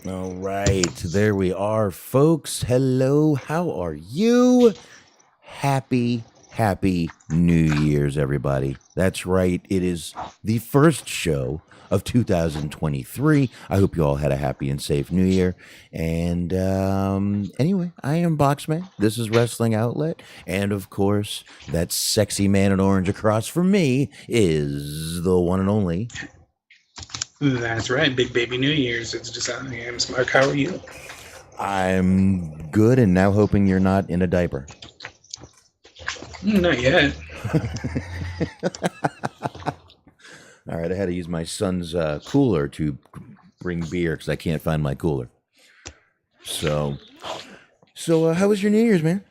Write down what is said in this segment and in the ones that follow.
All right, there we are, folks. Hello, how are you? Happy New Year's, everybody. That's right, it is the first show of 2023. I hope you all had a happy and safe New Year. And anyway, I am Boxman. This is Wrestling Outlet. And of course, that sexy man in orange across from me is the one and only. That's right, Big Baby New Year's. It's just I am Smark. How are you? I'm good and now hoping you're not in a diaper. Not yet. All right, I had to use my son's cooler to bring beer because I can't find my cooler. So how was your New Year's, man?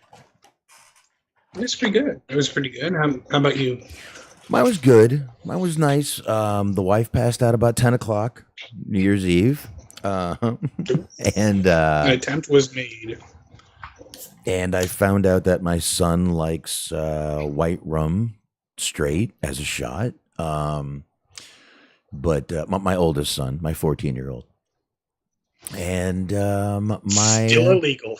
It was pretty good. How about you? Mine was good. Mine was nice. The wife passed out about 10 o'clock, New Year's Eve. And An attempt was made. And I found out that my son likes white rum straight as a shot. But my oldest son, my 14-year-old. And my still illegal.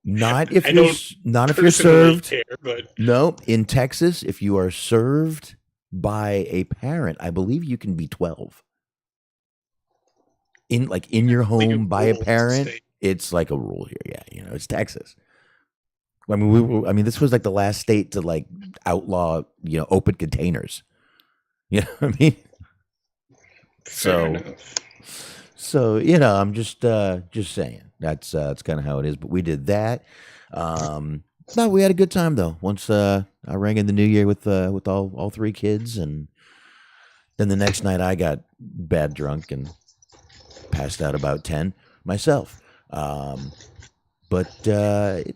Not if you're served. Care, but... No, in Texas, if you are served by a parent, I believe you can be 12. In your home by a parent, it's like a rule here. Yeah, it's Texas. I mean, this was like the last state to outlaw, open containers. You know what I mean? So I'm just saying that's kind of how it is. But we did that. No, we had a good time though. Once I rang in the new year with all three kids, and then the next night I got bad drunk and passed out about 10 myself. But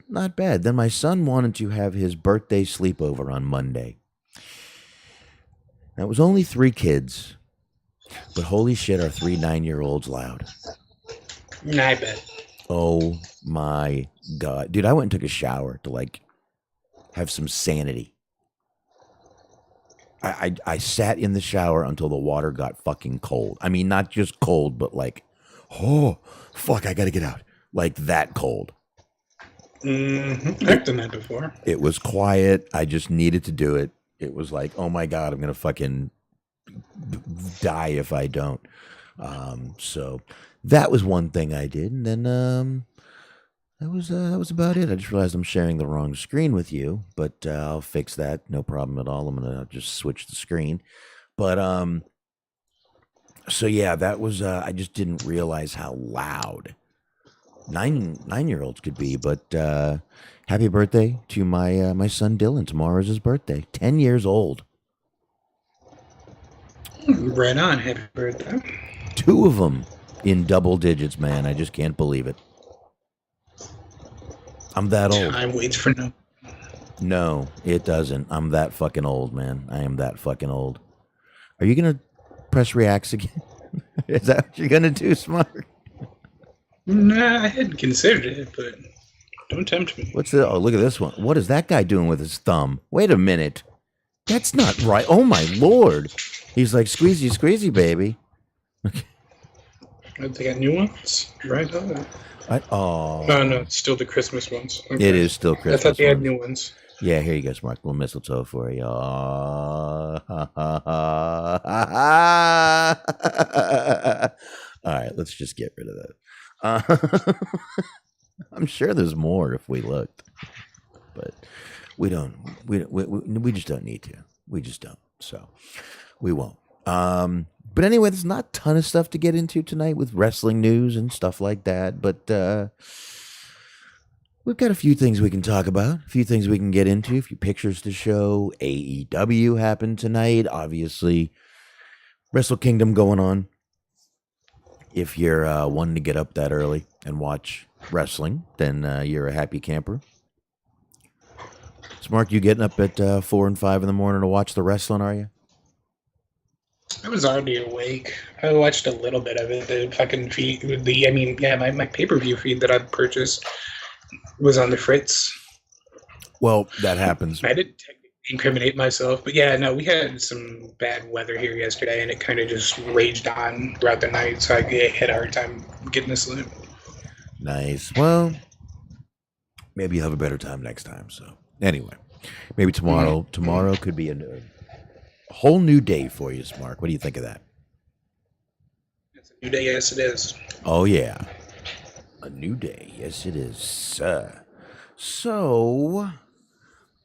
not bad. Then my son wanted to have his birthday sleepover on Monday. Now, it was only 3 kids, but holy shit, are 3 9-year-olds loud. I bet. Oh my God. Dude, I went and took a shower to have some sanity. I sat in the shower until the water got fucking cold. I mean, not just cold, but oh, fuck, I gotta get out. Like that cold. Mm-hmm. I've done that before. It was quiet. I just needed to do it. It was like, oh my God, I'm gonna fucking die if I don't. So that was one thing I did, and then that was about it. I just realized I'm sharing the wrong screen with you, but I'll fix that. No problem at all. I'm gonna just switch the screen. But so yeah, that was. I just didn't realize how loud 9-year-olds could be. But happy birthday to my son Dylan. Tomorrow is his birthday. 10 years old. Right on. Happy birthday. 2 of them in double digits, man. I just can't believe it. I'm that old. Time waits for no. No, it doesn't. I'm that fucking old, man. I am that fucking old. Are you gonna press reacts again? Is that what you're gonna do, Smart? Nah, I hadn't considered it, but don't tempt me. Oh, look at this one. What is that guy doing with his thumb? Wait a minute. That's not right. Oh my Lord. He's like, squeezy, squeezy, baby. They got new ones, right? Oh no, it's still the Christmas ones. Okay. It is still Christmas. I thought they had new ones. Yeah, here you go, Mark. A little mistletoe for you. All right, let's just get rid of that. I'm sure there's more if we looked, but we don't. We just don't need to. We just don't. So we won't. But anyway, there's not a ton of stuff to get into tonight with wrestling news and stuff like that. But we've got a few things we can talk about, a few things we can get into, a few pictures to show. AEW happened tonight. Obviously, Wrestle Kingdom going on. If you're wanting to get up that early and watch wrestling, then you're a happy camper. Smart, you getting up at 4 and 5 in the morning to watch the wrestling, are you? I was already awake. I watched a little bit of it. The fucking feed, my pay-per-view feed that I purchased was on the fritz. Well, that happens. I didn't incriminate myself. But yeah, no, we had some bad weather here yesterday, and it kind of just raged on throughout the night. So I had a hard time getting to sleep. Nice. Well, maybe you'll have a better time next time. So anyway, maybe tomorrow. Mm-hmm. Tomorrow could be a whole new day for you, Smark. What do you think of that? It's a new day, yes, it is. Oh yeah, a new day. Yes, it is. So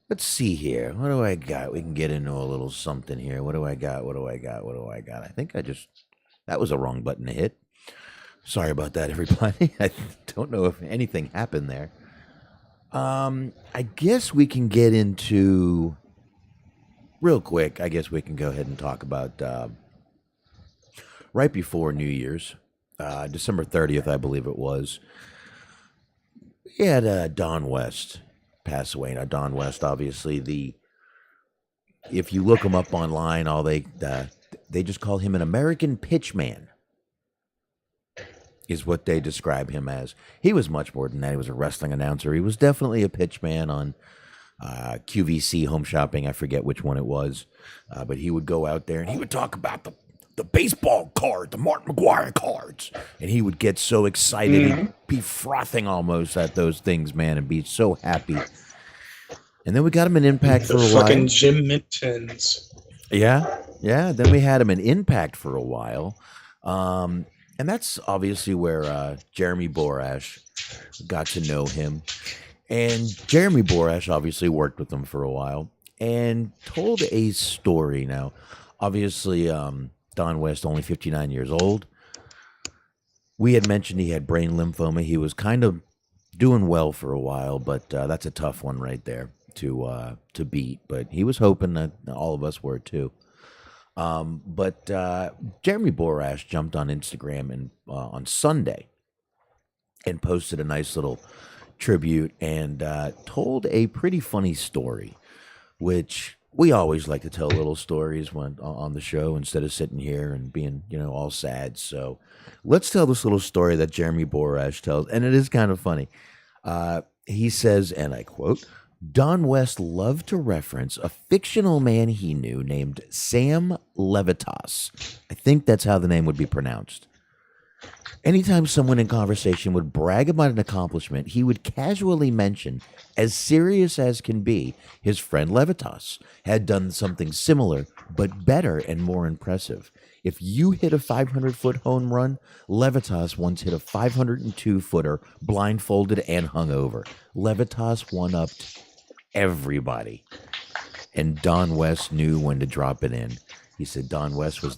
let's see here. What do I got? We can get into a little something here. What do I got? What do I got? What do I got? I think that was a wrong button to hit. Sorry about that, everybody. I don't know if anything happened there. I guess we can get into real quick. I guess we can go ahead and talk about right before New Year's, December 30th, I believe it was. We had Don West pass away. Now, Don West, obviously, if you look him up online, they just call him an American pitchman, is what they describe him as. He was much more than that. He was a wrestling announcer. He was definitely a pitchman on QVC Home Shopping. I forget which one it was, but he would go out there and he would talk about the baseball card, the Martin McGuire cards, and he would get so excited. He'd be frothing almost at those things, man, and be so happy. And then we got him in Impact for a while. Fucking Jim Mittens. Yeah. Then we had him in Impact for a while. And that's obviously where Jeremy Borash got to know him. And Jeremy Borash obviously worked with him for a while and told a story. Now, obviously, Don West, only 59 years old. We had mentioned he had brain lymphoma. He was kind of doing well for a while, but that's a tough one right there to beat. But he was hoping that all of us were too. But Jeremy Borash jumped on Instagram and on Sunday and posted a nice little tribute and told a pretty funny story, which we always like to tell little stories when on the show instead of sitting here and being, all sad. So let's tell this little story that Jeremy Borash tells, and it is kind of funny. He says, and I quote, Don West loved to reference a fictional man he knew named Sam Levitas. I think that's how the name would be pronounced. Anytime someone in conversation would brag about an accomplishment, he would casually mention, as serious as can be, his friend Levitas had done something similar, but better and more impressive. If you hit a 500-foot home run, Levitas once hit a 502-footer blindfolded and hungover. Levitas one-upped everybody. And Don West knew when to drop it in. He said Don West was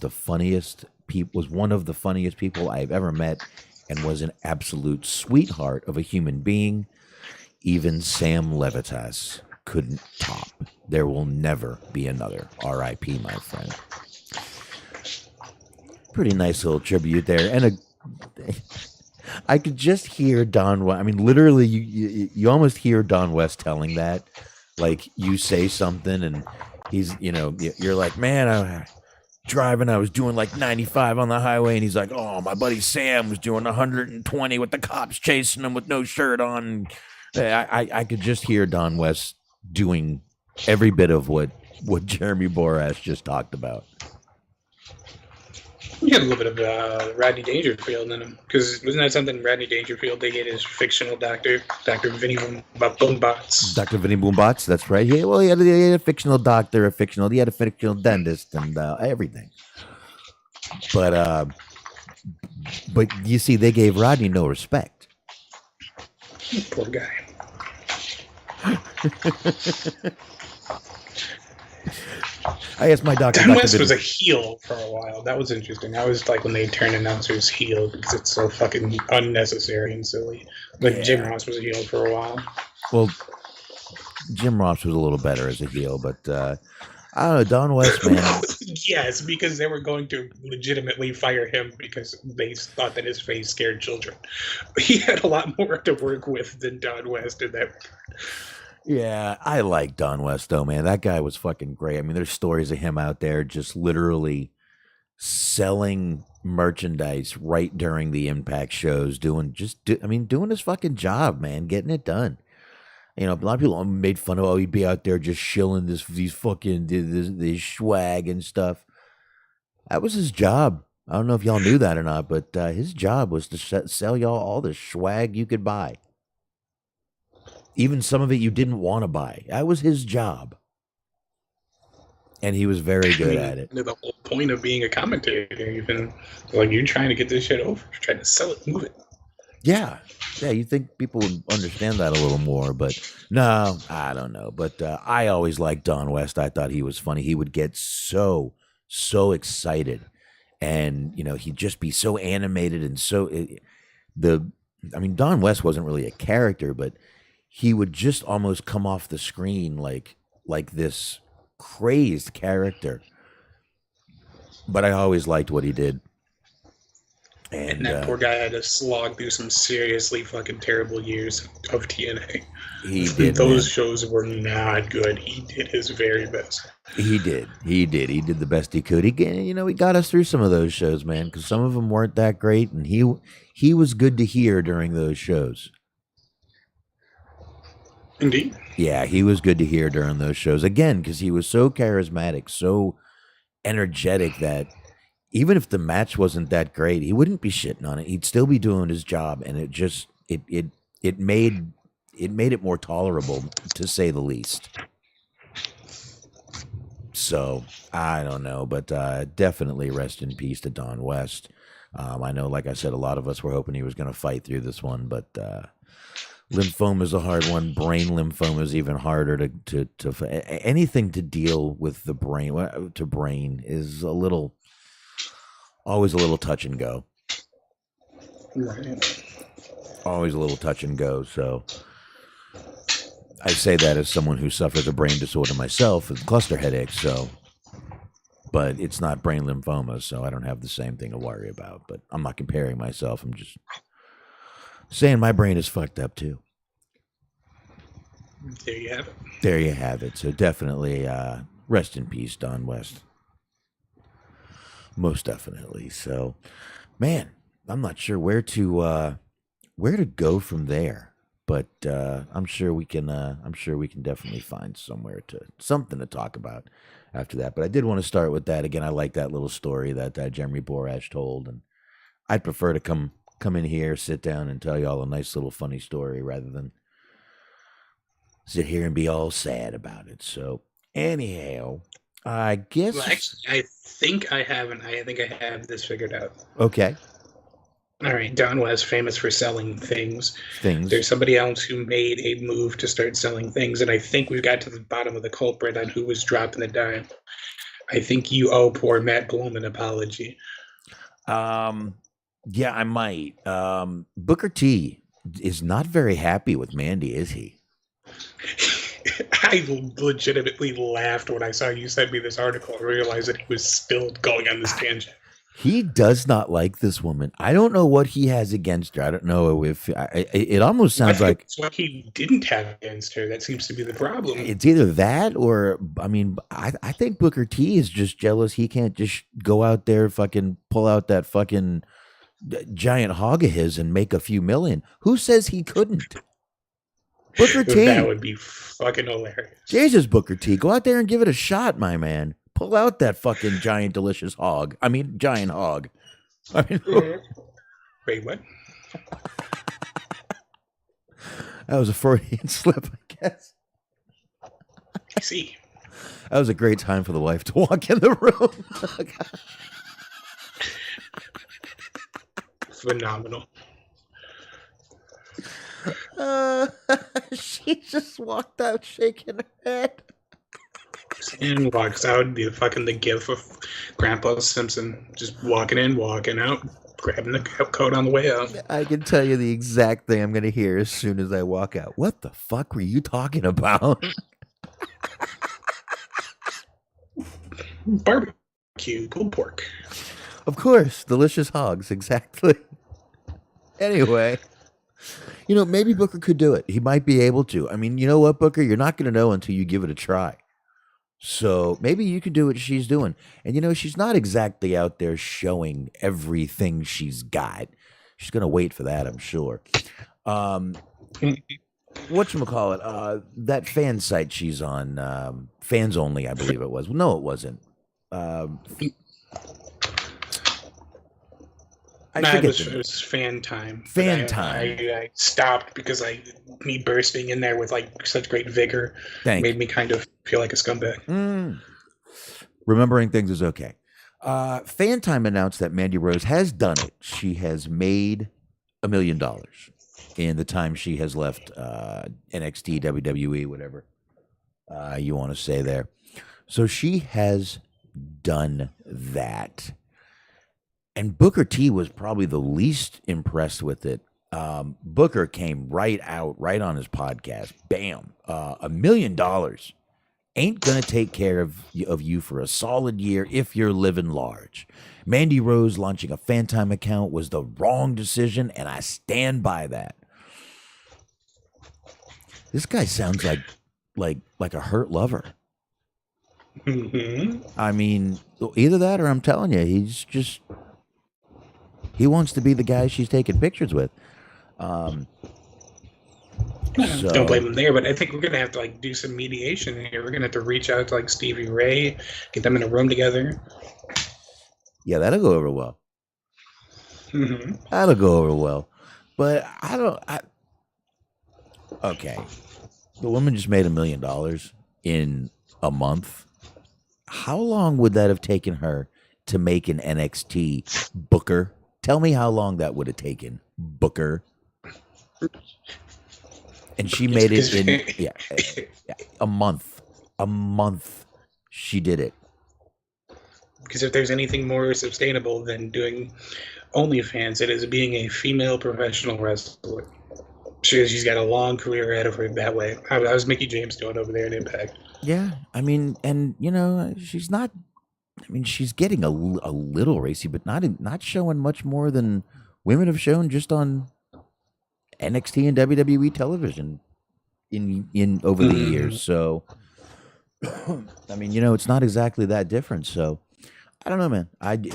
was one of the funniest people I've ever met and was an absolute sweetheart of a human being. Even Sam Levitas couldn't top. There will never be another. R.I.P, my friend. Pretty nice little tribute there. And I could just hear Don West. I mean, literally, you almost hear Don West telling that. Like, you say something and he's, you're like, man, I was doing like 95 on the highway, and he's like, oh, my buddy Sam was doing 120 with the cops chasing him with no shirt on. I could just hear Don West doing every bit of what Jeremy Borash just talked about. We had a little bit of Rodney Dangerfield in him, because wasn't that something Rodney Dangerfield, they get his fictional doctor, Dr. Vinny Boombots. Dr. Vinny Boombots, that's right. He had a fictional doctor, he had a fictional dentist, and everything. But you see, they gave Rodney no respect. Poor guy. I asked my doctor. Don West was a heel for a while. That was interesting. I was like when they turned announcers heel because it's so fucking unnecessary and silly. Like yeah. Jim Ross was a heel for a while. Well, Jim Ross was a little better as a heel, but I don't know, Don West, man. Yes, because they were going to legitimately fire him because they thought that his face scared children. But he had a lot more to work with than Don West in that. Yeah, I like Don West, though, man. That guy was fucking great. I mean, there's stories of him out there just literally selling merchandise right during the Impact shows, doing his fucking job, man, getting it done. You know, a lot of people made fun of, oh, he'd be out there just shilling this swag and stuff. That was his job. I don't know if y'all knew that or not, but his job was to sell y'all all the swag you could buy. Even some of it you didn't want to buy. That was his job. And he was very good at it. The whole point of being a commentator, even like you're trying to get this shit over, you're trying to sell it, move it. Yeah. Yeah, you think people would understand that a little more, but no, I don't know. But I always liked Don West. I thought he was funny. He would get so excited. And, you know, he'd just be so animated and Don West wasn't really a character, but he would just almost come off the screen like this crazed character. But I always liked what he did. And that poor guy had to slog through some seriously fucking terrible years of TNA. He did. Those shows were not good. He did his very best. He did. He did the best he could. He got us through some of those shows, man, because some of them weren't that great, and he was good to hear during those shows. Indeed. Yeah, he was good to hear during those shows. Again, because he was so charismatic, so energetic that even if the match wasn't that great, he wouldn't be shitting on it. He'd still be doing his job, and it made it more tolerable, to say the least. So I don't know, but definitely rest in peace to Don West. I know, like I said, a lot of us were hoping he was going to fight through this one, but lymphoma is a hard one. Brain lymphoma is even harder to anything to deal with the brain. To brain is always a little touch and go. Right. Always a little touch and go. So I say that as someone who suffers a brain disorder myself with cluster headaches. So, but it's not brain lymphoma, so I don't have the same thing to worry about. But I'm not comparing myself. I'm just saying my brain is fucked up too. There you have it. There you have it. So definitely rest in peace, Don West. Most definitely. So, man, I'm not sure where to go from there, but I'm sure we can definitely find something to talk about after that. But I did want to start with that again. I like that little story that Jeremy Borash told, and I'd prefer to come in here, sit down, and tell y'all a nice little funny story rather than sit here and be all sad about it. So, anyhow, I guess. Well, actually, I think I have this figured out. Okay. All right. Don West, famous for selling things. There's somebody else who made a move to start selling things, and I think we've got to the bottom of the culprit on who was dropping the dime. I think you owe poor Matt Bloom an apology. Yeah, I might. Booker T is not very happy with Mandy, is he? I legitimately laughed when I saw you send me this article and realized that he was still going on this tangent. He does not like this woman. I don't know what he has against her. I don't know if it almost sounds like it's what he didn't have against her. That seems to be the problem. It's either that or, I think Booker T is just jealous he can't just go out there, fucking pull out that fucking giant hog of his and make a few million. Who says he couldn't? Booker T. That would be fucking hilarious. Jesus, Booker T. Go out there and give it a shot, my man. Pull out that fucking giant, delicious hog. Giant hog. Wait, what? That was a Freudian slip, I guess. I see. That was a great time for the wife to walk in the room. Phenomenal. She just walked out shaking her head. And walks out, the gif of Grandpa Simpson just walking in, walking out, grabbing the coat on the way out. I can tell you the exact thing I'm going to hear as soon as I walk out. What the fuck were you talking about? Barbecue, pulled pork. Of course, delicious hogs, exactly. Anyway, maybe Booker could do it. He might be able to. You know what, Booker? You're not going to know until you give it a try. So maybe you could do what she's doing. And, she's not exactly out there showing everything she's got. She's going to wait for that, I'm sure. whatchamacallit, that fan site she's on, Fans Only, I believe it was. No, it wasn't. I forget it the was fan time. Fan Time. I stopped because me bursting in there with like such great vigor made me kind of feel like a scumbag. Remembering things is okay. Fan Time announced that Mandy Rose has done it. She has made $1 million in the time she has left NXT, WWE, whatever you want to say there. So she has done that. And Booker T was probably the least impressed with it. Booker came right on his podcast. Bam. $1 million ain't going to take care of you for a solid year if you're living large. Mandy Rose launching a Fan Time account was the wrong decision, and I stand by that. This guy sounds like a hurt lover. Mm-hmm. I mean, either that or I'm telling you, he wants to be the guy she's taking pictures with. Don't blame him there, but I think we're gonna have to do some mediation here. We're gonna have to reach out to Stevie Ray, get them in a room together. Yeah, that'll go over well. Mm-hmm. That'll go over well. But okay. The woman just made $1 million in a month. How long would that have taken her to make an NXT Booker? Tell me how long that would have taken, Booker. And she made it in a month. A month she did it. Because if there's anything more sustainable than doing OnlyFans, it is being a female professional wrestler. She's got a long career ahead of her that way. How's Mickie James doing over there in Impact? Yeah, I mean, and she's not. I mean, she's getting a little racy, but not showing much more than women have shown just on NXT and WWE television in over the years. So, I mean, it's not exactly that different. So, I don't know, man.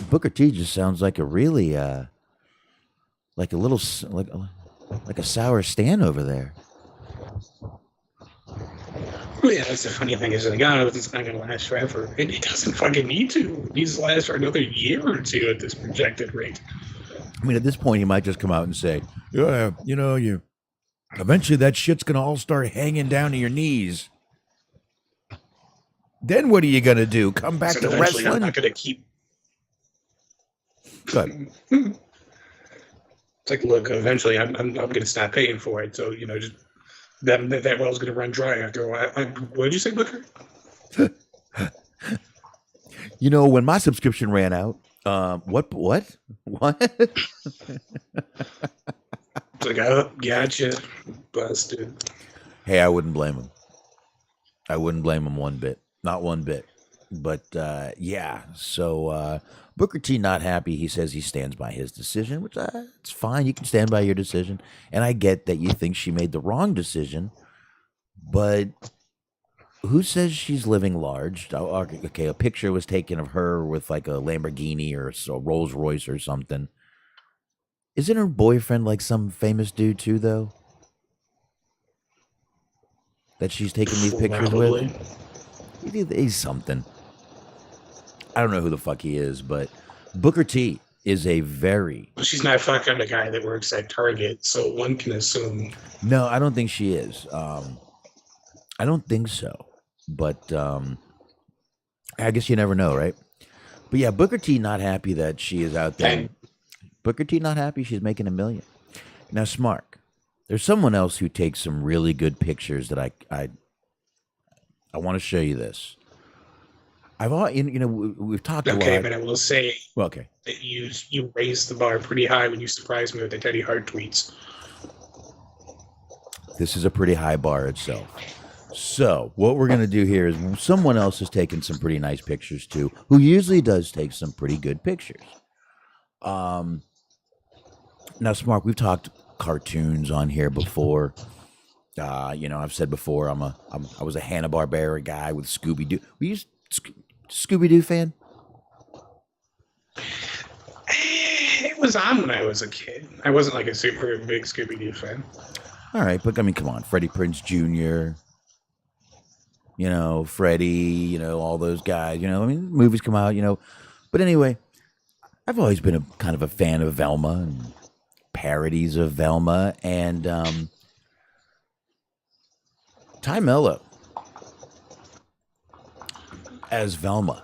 Booker T just sounds like a really like a little like a sour Stan over there. Yeah, that's the funny thing is it's not going to last forever. It doesn't fucking need to. It needs to last for another year or two at this projected rate. I mean, at this point, he might just come out and say, "Yeah, you eventually that shit's going to all start hanging down to your knees. Then what are you going to do? Come back to wrestling?" I'm not going to keep. Good. It's look, eventually I'm going to stop paying for it. So, just that well's going to run dry after a while. What did you say, Booker? When my subscription ran out, what? It's oh, gotcha, busted. Hey, I wouldn't blame him. I wouldn't blame him one bit. Not one bit. But, yeah, so Booker T not happy. He says he stands by his decision, which it's fine. You can stand by your decision. And I get that you think she made the wrong decision, but who says she's living large? Okay, a picture was taken of her with a Lamborghini or a Rolls Royce or something. Isn't her boyfriend some famous dude too, though? That she's taking these pictures with? He's something. I don't know who the fuck he is, but Booker T is a very... She's not fucking the guy that works at Target, so one can assume. No, I don't think she is. I don't think so. But I guess you never know, right? But yeah, Booker T not happy that she is out there. Booker T not happy she's making $1 million. Now, Smark, there's someone else who takes some really good pictures that I want to show you this. We've talked a lot. Okay, but I will say, okay, that you raised the bar pretty high when you surprised me with the Teddy Hart tweets. This is a pretty high bar itself. So what we're going to do here is someone else has taken some pretty nice pictures too, who usually does take some pretty good pictures. Now, Smark, we've talked cartoons on here before. I've said before I was a Hanna-Barbera guy with Scooby-Doo. Were you Scooby-Doo fan? It was on when I was a kid. I wasn't a super big Scooby-Doo fan. All right, but I mean, come on, Freddie Prinze Jr., Freddie, all those guys, I mean, movies come out, But anyway, I've always been a kind of a fan of Velma and parodies of Velma, and Ty Mello as Velma.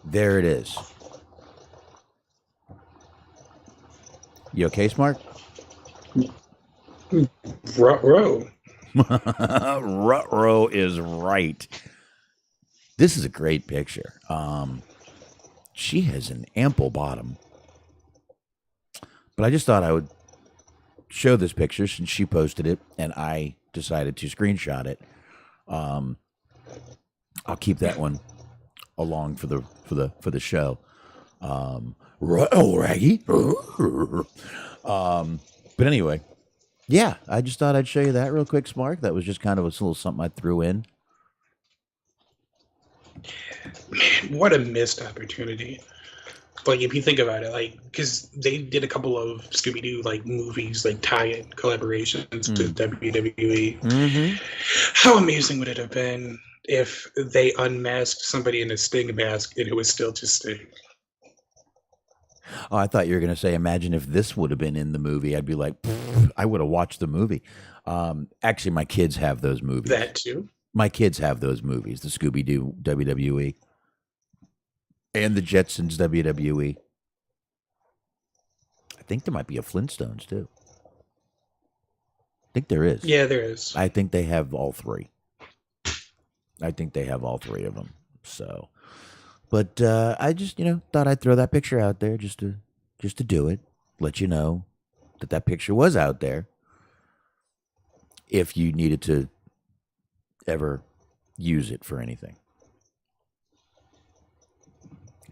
There it is. You okay, Smart? Ruh-roh. Ruh-roh is right. This is a great picture. She has an ample bottom. But I just thought I would show this picture since she posted it and I decided to screenshot it. I'll keep that one along for the show. Raggy. But anyway, yeah, I just thought I'd show you that real quick, Smark. That was just kind of a little something I threw in. Man, what a missed opportunity. Like, if you think about it, like, because they did a couple of Scooby-Doo, like, movies, like, tie-in collaborations to WWE. Mm-hmm. How amazing would it have been if they unmasked somebody in a Sting mask and it was still just Sting? Oh, I thought you were going to say, imagine if this would have been in the movie. I'd be like, I would have watched the movie. Actually, my kids have those movies. That too? My kids have those movies, the Scooby-Doo WWE and the Jetsons WWE. I think there might be a Flintstones too. I think there is. Yeah, there is. I think they have all three. I think they have all three of them. So, but I just thought I'd throw that picture out there just to do it, let you know that picture was out there. If you needed to ever use it for anything.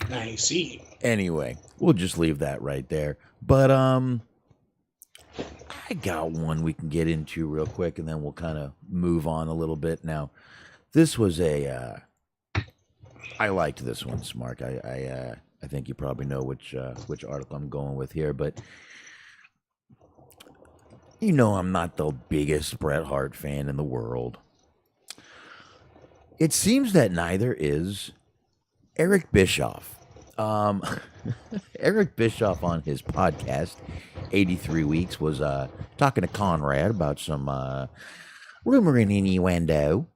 I see. Anyway, we'll just leave that right there. But I got one we can get into real quick, and then we'll kind of move on a little bit. Now, this was I liked this one, Smark. I think you probably know which article I'm going with here, but I'm not the biggest Bret Hart fan in the world. It seems that neither is Eric Bischoff. Eric Bischoff on his podcast, 83 Weeks, was talking to Conrad about some rumor and innuendo.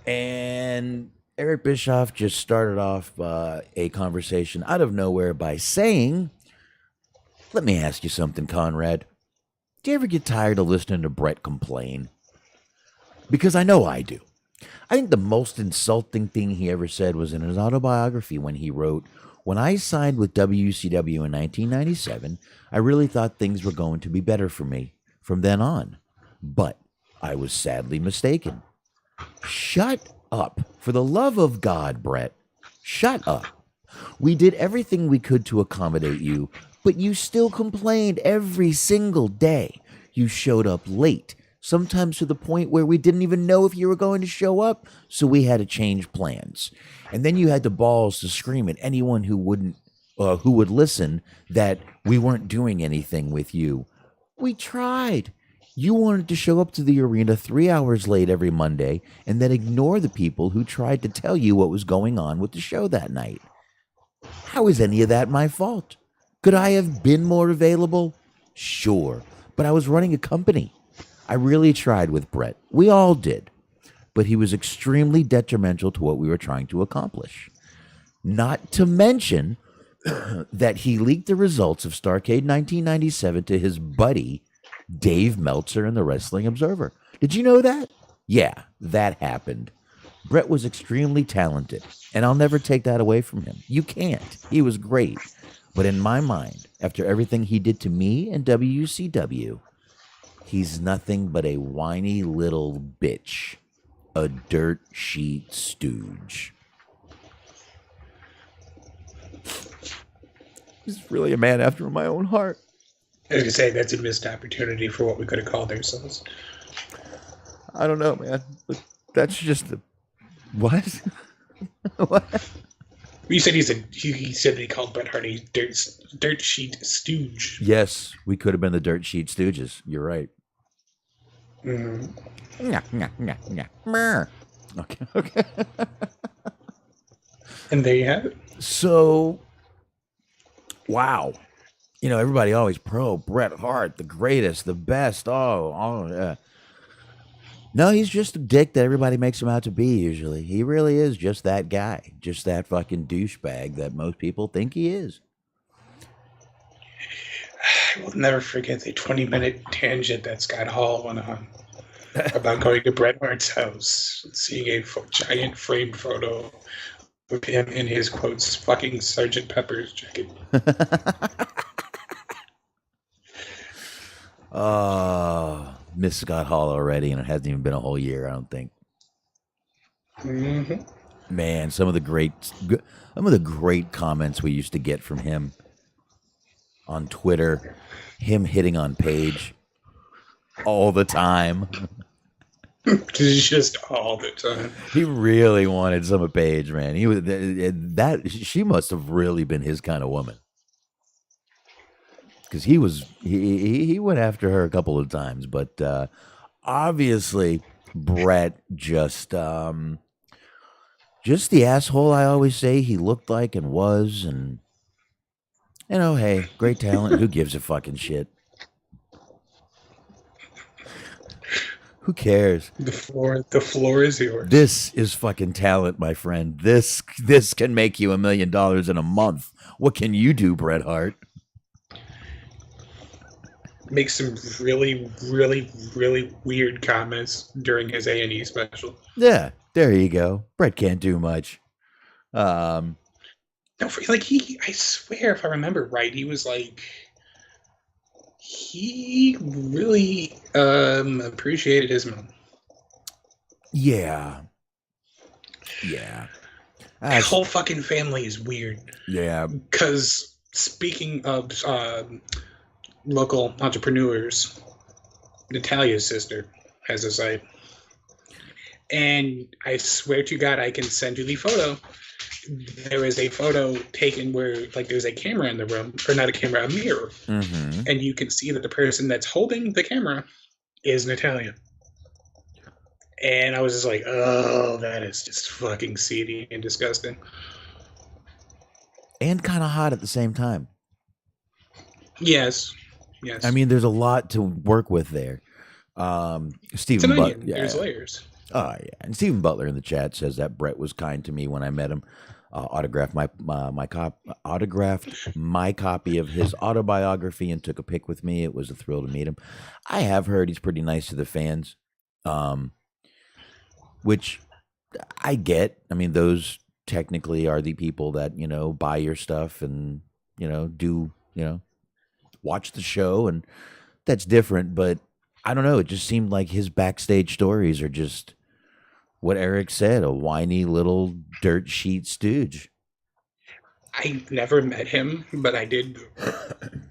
And Eric Bischoff just started off a conversation out of nowhere by saying, let me ask you something, Conrad. Do you ever get tired of listening to Bret complain? Because I know I do. I think the most insulting thing he ever said was in his autobiography when he wrote, when I signed with WCW in 1997, I really thought things were going to be better for me from then on. But I was sadly mistaken. Shut up. For the love of God, Bret. Shut up. We did everything we could to accommodate you, but you still complained every single day. You showed up late. Sometimes to the point where we didn't even know if you were going to show up, so we had to change plans. And then you had the balls to scream at anyone who would listen that we weren't doing anything with you. We tried. You wanted to show up to the arena 3 hours late every Monday and then ignore the people who tried to tell you what was going on with the show that night. How is any of that my fault? Could I have been more available? Sure, but I was running a company. I really tried with Bret. We all did. But he was extremely detrimental to what we were trying to accomplish. Not to mention that he leaked the results of Starrcade 1997 to his buddy, Dave Meltzer, in the Wrestling Observer. Did you know that? Yeah, that happened. Bret was extremely talented, and I'll never take that away from him. You can't. He was great. But in my mind, after everything he did to me and WCW, he's nothing but a whiny little bitch, a dirt sheet stooge. He's really a man after my own heart. I was going to say, that's a missed opportunity for what we could have called ourselves. I don't know, man. But that's just the... What? What? You said he said they called Bret Hart a dirt sheet stooge. Yes, we could have been the Dirt Sheet Stooges. You're right. Mm. Okay. And there you have it. So, wow. Everybody always pro Bret Hart, the greatest, the best. No, he's just a dick that everybody makes him out to be, usually. He really is just that guy. Just that fucking douchebag that most people think he is. I will never forget the 20-minute tangent that Scott Hall went on about going to Bret Hart's house and seeing a giant framed photo of him in his, quotes, fucking Sergeant Pepper's jacket. Miss Scott Hall already, and it hasn't even been a whole year, I don't think. Mm-hmm. Man, some of the great comments we used to get from him on Twitter, him hitting on Paige all the time. Just all the time. He really wanted some of Paige, man. She must have really been his kind of woman. Because he went after her a couple of times, but obviously Bret just the asshole I always say he looked like and was, and hey, great talent. Who gives a fucking shit? Who cares? The floor is yours. This is fucking talent, my friend. This can make you $1 million in a month. What can you do, Bret Hart? Make some really, really, really weird comments during his A&E special. Yeah, there you go. Bret can't do much. No, I swear, if I remember right, he was like, he really appreciated his mom. Yeah. That whole fucking family is weird. Yeah. Because speaking of local entrepreneurs, Natalia's sister has a site. And I swear to God, I can send you the photo. There is a photo taken where, there's a camera in the room, or not a camera, a mirror. Mm-hmm. And you can see that the person that's holding the camera is Natalia. And I was just like, oh, that is just fucking seedy and disgusting. And kind of hot at the same time. Yes. I mean, there's a lot to work with there. Stephen Butler. Yeah. There's layers. Oh, yeah. And Stephen Butler in the chat says that Bret was kind to me when I met him. Autographed my copy of his autobiography and took a pic with me. It was a thrill to meet him. I have heard he's pretty nice to the fans, which I get. I mean, those technically are the people that, buy your stuff and, watch the show, and that's different. But I don't know. It just seemed like his backstage stories are just what Eric said, a whiny little dirt sheet stooge. I never met him, but I did.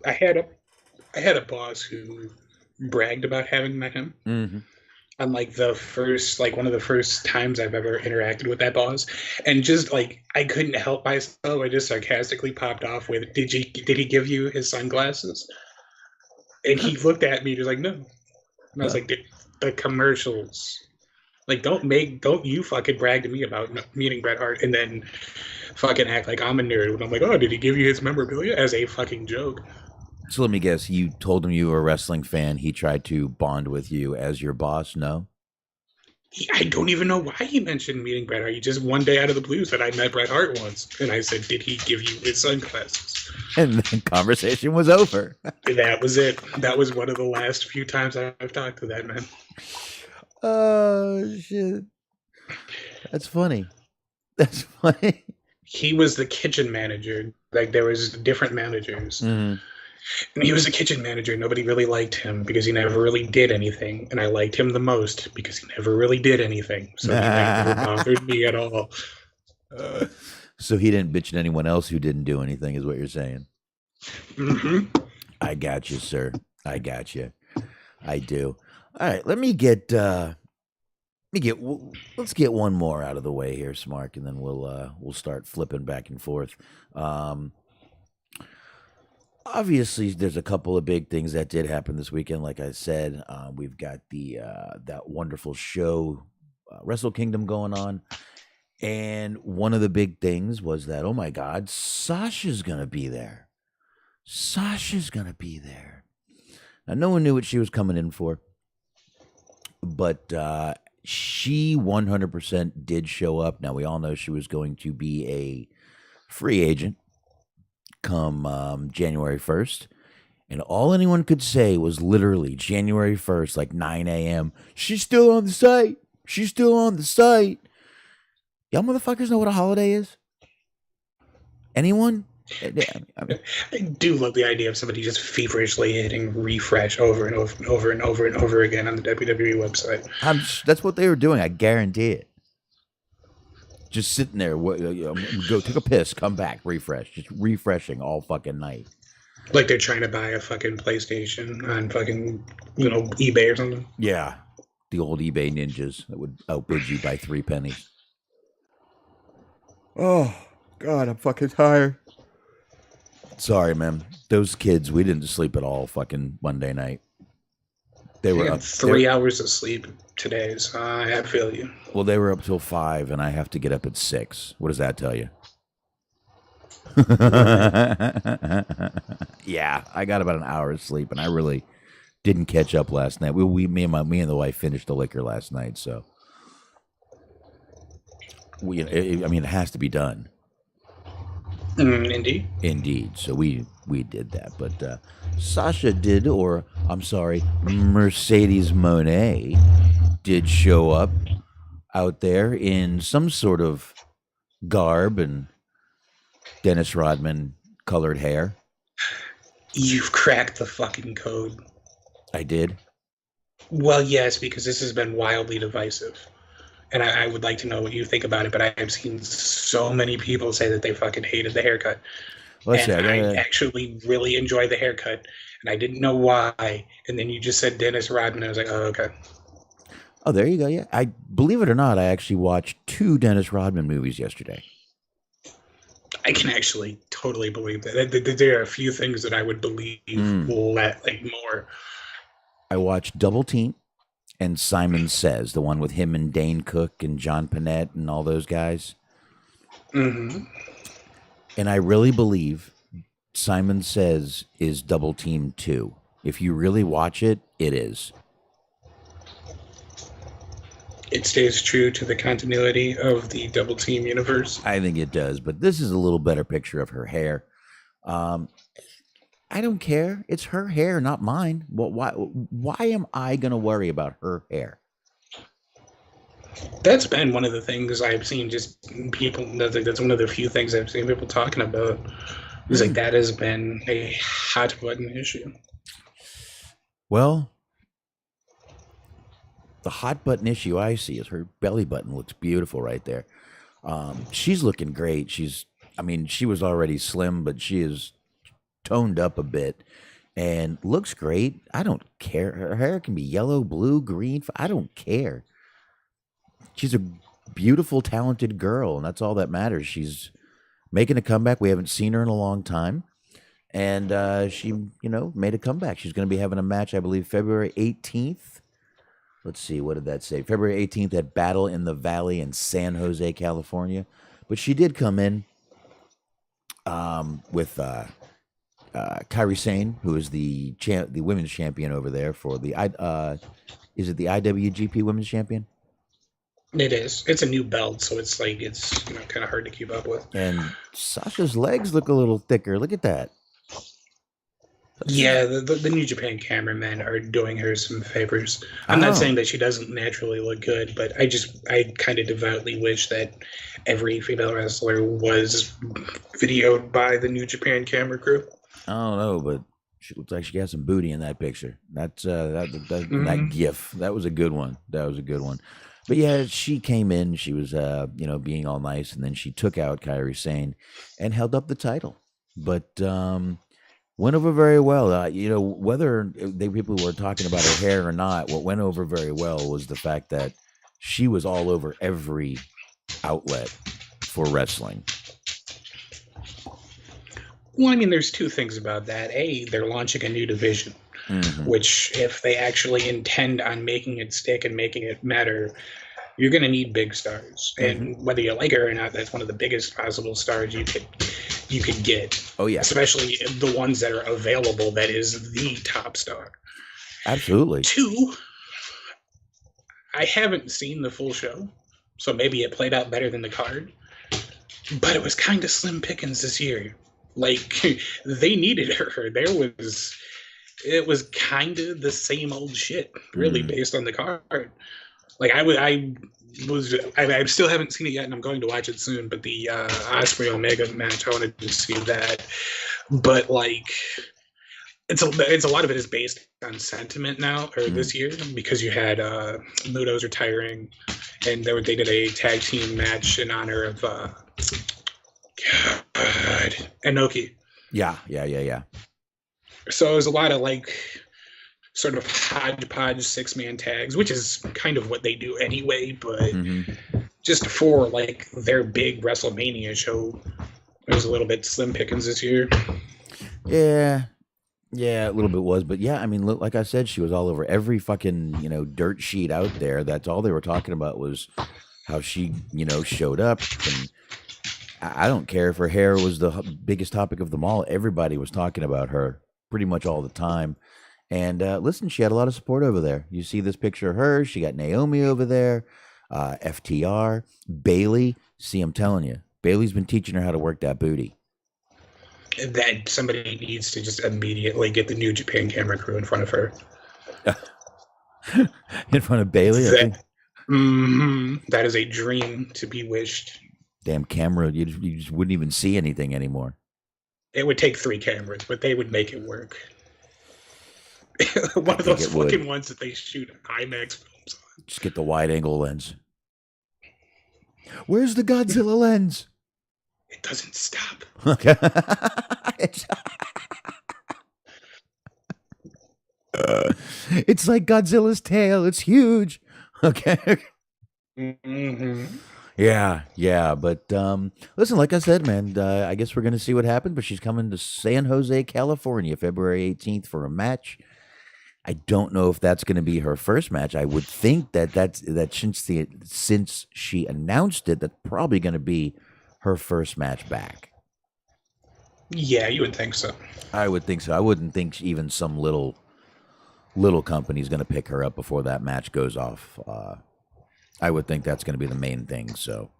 I had a boss who bragged about having met him. Mm-hmm. On one of the first times I've ever interacted with that boss, and just I couldn't help myself. I just sarcastically popped off with, "Did he give you his sunglasses?" And he looked at me just like, "No." And I was like, "The commercials." Don't you fucking brag to me about meeting Bret Hart and then fucking act like I'm a nerd when I'm like, oh, did he give you his memorabilia as a fucking joke? So let me guess, you told him you were a wrestling fan. He tried to bond with you as your boss, no? I don't even know why he mentioned meeting Bret Hart. He just one day out of the blue said, I met Bret Hart once. And I said, did he give you his sunglasses? And the conversation was over. That was it. That was one of the last few times I've talked to that man. Oh, shit. That's funny. He was the kitchen manager. There was different managers. Mm-hmm. And he was the kitchen manager. Nobody really liked him because he never really did anything. And I liked him the most because he never really did anything. So he never bothered me at all. So he didn't bitch at anyone else who didn't do anything, is what you're saying? Mm-hmm. I got you, sir. I got you. I do. All right, let me get Let's get one more out of the way here, Smark, and then we'll start flipping back and forth. Obviously, there's a couple of big things that did happen this weekend. Like I said, we've got that wonderful show, Wrestle Kingdom, going on, and one of the big things was that, oh my God, Sasha's gonna be there. Sasha's gonna be there. Now, no one knew what she was coming in for, but she 100% did show up. Now, we all know she was going to be a free agent come January 1st. And all anyone could say was literally January 1st, like 9 a.m. She's still on the site. She's still on the site. Y'all motherfuckers know what a holiday is? Anyone? I do love the idea of somebody just feverishly hitting refresh over and over and over and over and over again on the WWE website. That's what they were doing. I guarantee it. Just sitting there, go take a piss, come back, refresh. Just refreshing all fucking night. Like they're trying to buy a fucking PlayStation on fucking, eBay or something. Yeah. The old eBay ninjas that would outbid you by 3 pennies. Oh, God, I'm fucking tired. Sorry, man. Those kids, we didn't sleep at all fucking Monday night. They were up 3 hours of sleep today, so I feel you. Well, they were up till 5, and I have to get up at 6. What does that tell you? Yeah, I got about an hour of sleep, and I really didn't catch up last night. Me and the wife finished the liquor last night, so it has to be done. Indeed. So we did that, but Sasha did, or I'm sorry, Mercedes Moné did show up out there in some sort of garb and Dennis Rodman colored hair. You've cracked the fucking code. I did? Well, yes, because this has been wildly divisive. And I would like to know what you think about it, but I have seen so many people say that they fucking hated the haircut. I actually really enjoy the haircut, and I didn't know why. And then you just said Dennis Rodman, and I was like, oh, okay. Oh, there you go, yeah. I believe it or not, I actually watched 2 Dennis Rodman movies yesterday. I can actually totally believe that. There are a few things that I would believe more. I watched Double Team and Simon Says, the one with him and Dane Cook and John Panette and all those guys. Mm-hmm. And I really believe Simon Says is Double Team 2. If you really watch it, it is. It stays true to the continuity of the Double Team universe. I think it does, but this is a little better picture of her hair. I don't care. It's her hair, not mine. Well, why am I going to worry about her hair? That's been one of the things I've seen just people, that's one of the few things I've seen people talking about. It's like that has been a hot button issue. Well, the hot button issue I see is her belly button looks beautiful right there. She's looking great. She was already slim, but she is toned up a bit and looks great. I don't care. Her hair can be yellow, blue, green. I don't care. She's a beautiful, talented girl, and that's all that matters. She's making a comeback. We haven't seen her in a long time, and she, made a comeback. She's going to be having a match, I believe, February 18th. Let's see, what did that say? February 18th at Battle in the Valley in San Jose, California. But she did come in with Kairi Sane, who is the women's champion over there for the is it the IWGP Women's Champion? It is. It's a new belt, so it's kind of hard to keep up with. And Sasha's legs look a little thicker. Look at that. Yeah, the New Japan cameramen are doing her some favors. I'm not saying that she doesn't naturally look good, but I kind of devoutly wish that every female wrestler was videoed by the New Japan camera crew. I don't know, but she looks like she got some booty in that picture. That's that gif. That was a good one. But yeah, she came in. She was being all nice, and then she took out Kairi Sane and held up the title. But went over very well. Whether people were talking about her hair or not, what went over very well was the fact that she was all over every outlet for wrestling. Well, I mean, there's two things about that. A, they're launching a new division, which if they actually intend on making it stick and making it matter, you're going to need big stars. And whether you like it or not, that's one of the biggest possible stars you could get. Oh, yeah. Especially the ones that are available, that is the top star. Absolutely. Two, I haven't seen the full show, so maybe it played out better than the card, but it was kind of slim pickings this year. Like, they needed her. It was kind of the same old shit, really, based on the card. Like, I still haven't seen it yet, and I'm going to watch it soon, but the Osprey Omega match, I wanted to see that. But, like, it's a lot of it is based on sentiment now, or this year, because you had Muto's retiring, and they did a tag team match in honor of Inoki. Yeah. So it was a lot of, like, sort of hodgepodge 6-man tags, which is kind of what they do anyway, but just for, like, their big WrestleMania show, it was a little bit slim pickings this year. Yeah, a little bit was, but yeah, I mean, like I said, she was all over every fucking, dirt sheet out there. That's all they were talking about was how she, showed up. And I don't care if her hair was the biggest topic of them all. Everybody was talking about her pretty much all the time. And listen, she had a lot of support over there. You see this picture of her. She got Naomi over there, FTR, Bailey. See, I'm telling you, Bailey's been teaching her how to work that booty. That somebody needs to just immediately get the New Japan camera crew in front of her. In front of Bailey? That is a dream to be wished. Damn camera, you just wouldn't even see anything anymore. It would take 3 cameras, but they would make it work. One of those fucking ones that they shoot IMAX films on. Just get the wide angle lens. Where's the Godzilla lens? It doesn't stop. Okay. It's like Godzilla's tail. It's huge. Okay. Yeah. But listen, like I said, man, I guess we're gonna see what happens. But she's coming to San Jose, California, February 18th for a match. I don't know if that's going to be her first match. I would think that since she announced it, that's probably going to be her first match back. Yeah, you would think so. I would think so. I wouldn't think even some little company is going to pick her up before that match goes off. I would think that's going to be the main thing. So,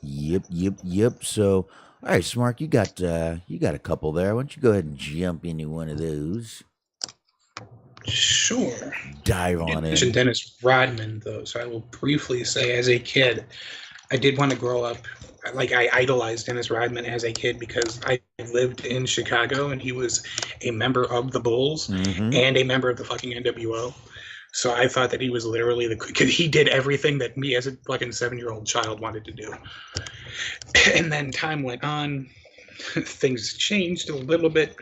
yep. So, all right, Smark, you got a couple there. Why don't you go ahead and jump into one of those? Sure. Dive on in. Mentioned Dennis Rodman, though, so I will briefly say, as a kid, I did want to grow up. Like, I idolized Dennis Rodman as a kid because I lived in Chicago, and he was a member of the Bulls and a member of the fucking NWO. So I thought that he was literally because he did everything that me as a fucking 7-year-old child wanted to do. And then time went on, things changed a little bit.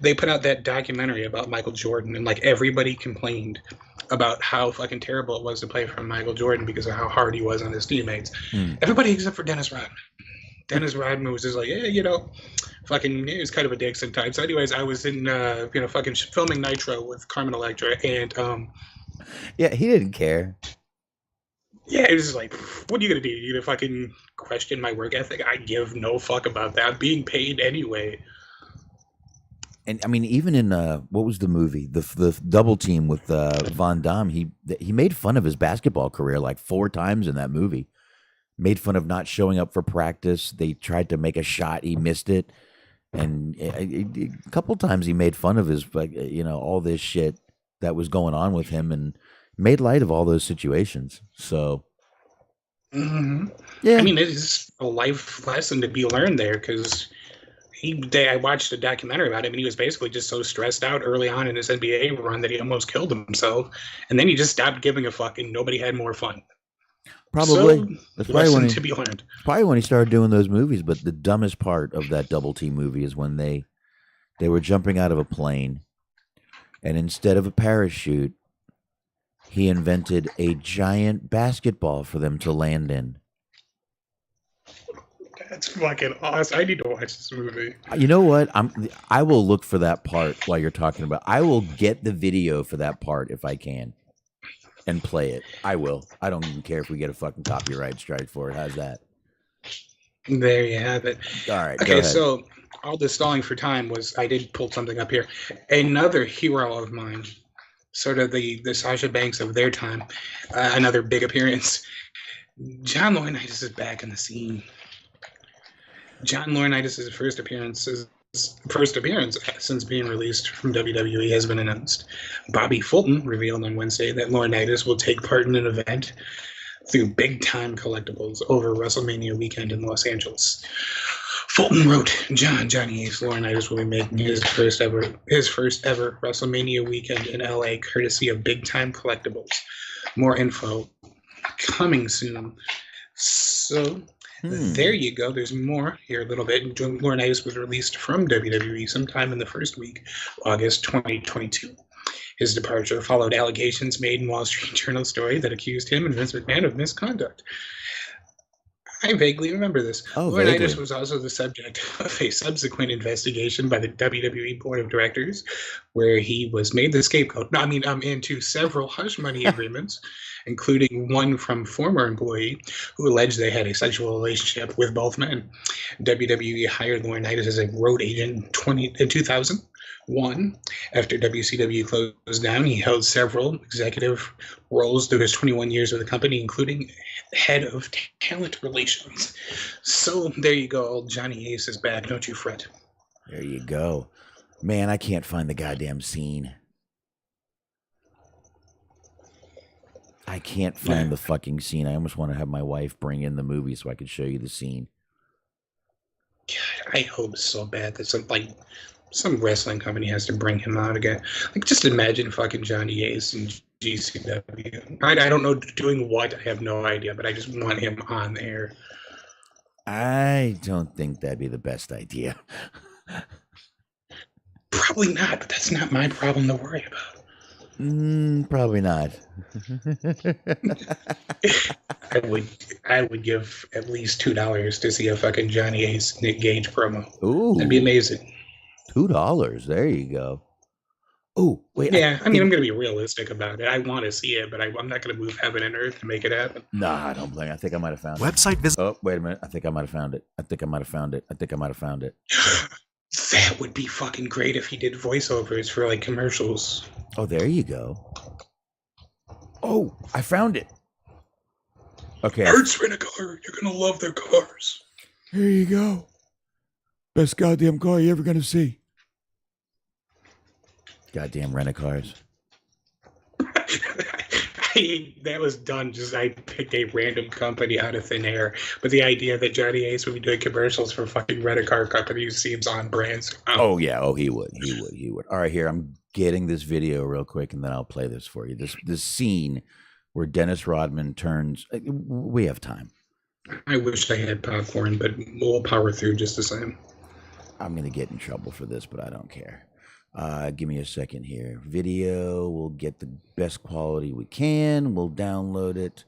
They put out that documentary about Michael Jordan, and like everybody complained about how fucking terrible it was to play for Michael Jordan because of how hard he was on his teammates. Everybody except for Dennis Rodman. Dennis Rodman was just like, yeah, fucking, he was kind of a dick sometimes. So anyways, I was in, fucking filming Nitro with Carmen Electra, and yeah, he didn't care. Yeah, it was just like, what are you gonna do? You gonna fucking question my work ethic? I give no fuck about that. I'm being paid anyway. And I mean, even in what was the movie, the Double Team with Von Damme, he made fun of his basketball career like 4 times in that movie. Made fun of not showing up for practice. They tried to make a shot, he missed it, and a couple times he made fun of his all this shit that was going on with him, and made light of all those situations. So, yeah, I mean, it is a life lesson to be learned there because I watched a documentary about him, and he was basically just so stressed out early on in his NBA run that he almost killed himself, and then he just stopped giving a fuck, and nobody had more fun. Probably. So, that's lesson to be learned. Probably when he started doing those movies. But the dumbest part of that Double Team movie is when they were jumping out of a plane, and instead of a parachute, he invented a giant basketball for them to land in. That's fucking awesome. I need to watch this movie. You know what? I will look for that part while you're talking about. I will get the video for that part if I can, and play it. I will. I don't even care if we get a fucking copyright strike for it. How's that? There you have it. All right. Okay, so all the stalling for time was I did pull something up here. Another hero of mine, sort of the Sasha Banks of their time, another big appearance. John Laurinaitis is back in the scene. John Laurinaitis' first appearance since being released from WWE has been announced. Bobby Fulton revealed on Wednesday that Laurinaitis will take part in an event through Big Time Collectibles over WrestleMania weekend in Los Angeles. Fulton wrote, Johnny Ace Laurinaitis will be making his first ever WrestleMania weekend in LA, courtesy of Big Time Collectibles. More info coming soon. So there you go. There's more here a little bit. Laurinaitis was released from WWE sometime in the first week, August 2022. His departure followed allegations made in Wall Street Journal story that accused him and Vince McMahon of misconduct. I vaguely remember this. Laurinaitis was also the subject of a subsequent investigation by the WWE Board of Directors, where he was made the scapegoat. Into several hush money agreements, including one from former employee who alleged they had a sexual relationship with both men. WWE hired Laurinaitis as a road agent in 2001. After WCW closed down, he held several executive roles through his 21 years with the company, including head of talent relations. So there you go. Old Johnny Ace is back. Don't you fret. There you go. Man, I can't find the goddamn scene. I can't find the fucking scene. I almost want to have my wife bring in the movie so I could show you the scene. God, I hope so bad that some wrestling company has to bring him out again. Like, just imagine fucking Johnny Ace and GCW. I don't know doing what. I have no idea, but I just want him on there. I don't think that'd be the best idea. Probably not, but that's not my problem to worry about. Probably not. I would give at least $2 to see a fucking Johnny Ace Nick Gage promo. Ooh, that'd be amazing. $2. There you go. Oh, wait. Yeah, I'm going to be realistic about it. I want to see it, but I'm not going to move heaven and earth to make it happen. Nah, I don't blame. I think I might have found website visit. Oh, wait a minute. I think I might have found it. That would be fucking great if he did voiceovers for like commercials. Oh, there you go. Oh, I found it. Okay. Hertz Rent-A-Car. You're going to love their cars. Here you go. Best goddamn car you're ever going to see. Goddamn rent-a-cars. That was done. I picked a random company out of thin air, but the idea that Johnny Ace would be doing commercials for fucking rent-a-car companies seems on brand. Oh yeah. Oh, he would. All right, here I'm getting this video real quick, and then I'll play this for you. This scene where Dennis Rodman turns. We have time. I wish I had popcorn, but we'll power through just the same. I'm gonna get in trouble for this, but I don't care. Give me a second here. Video, we'll get the best quality we can. We'll download it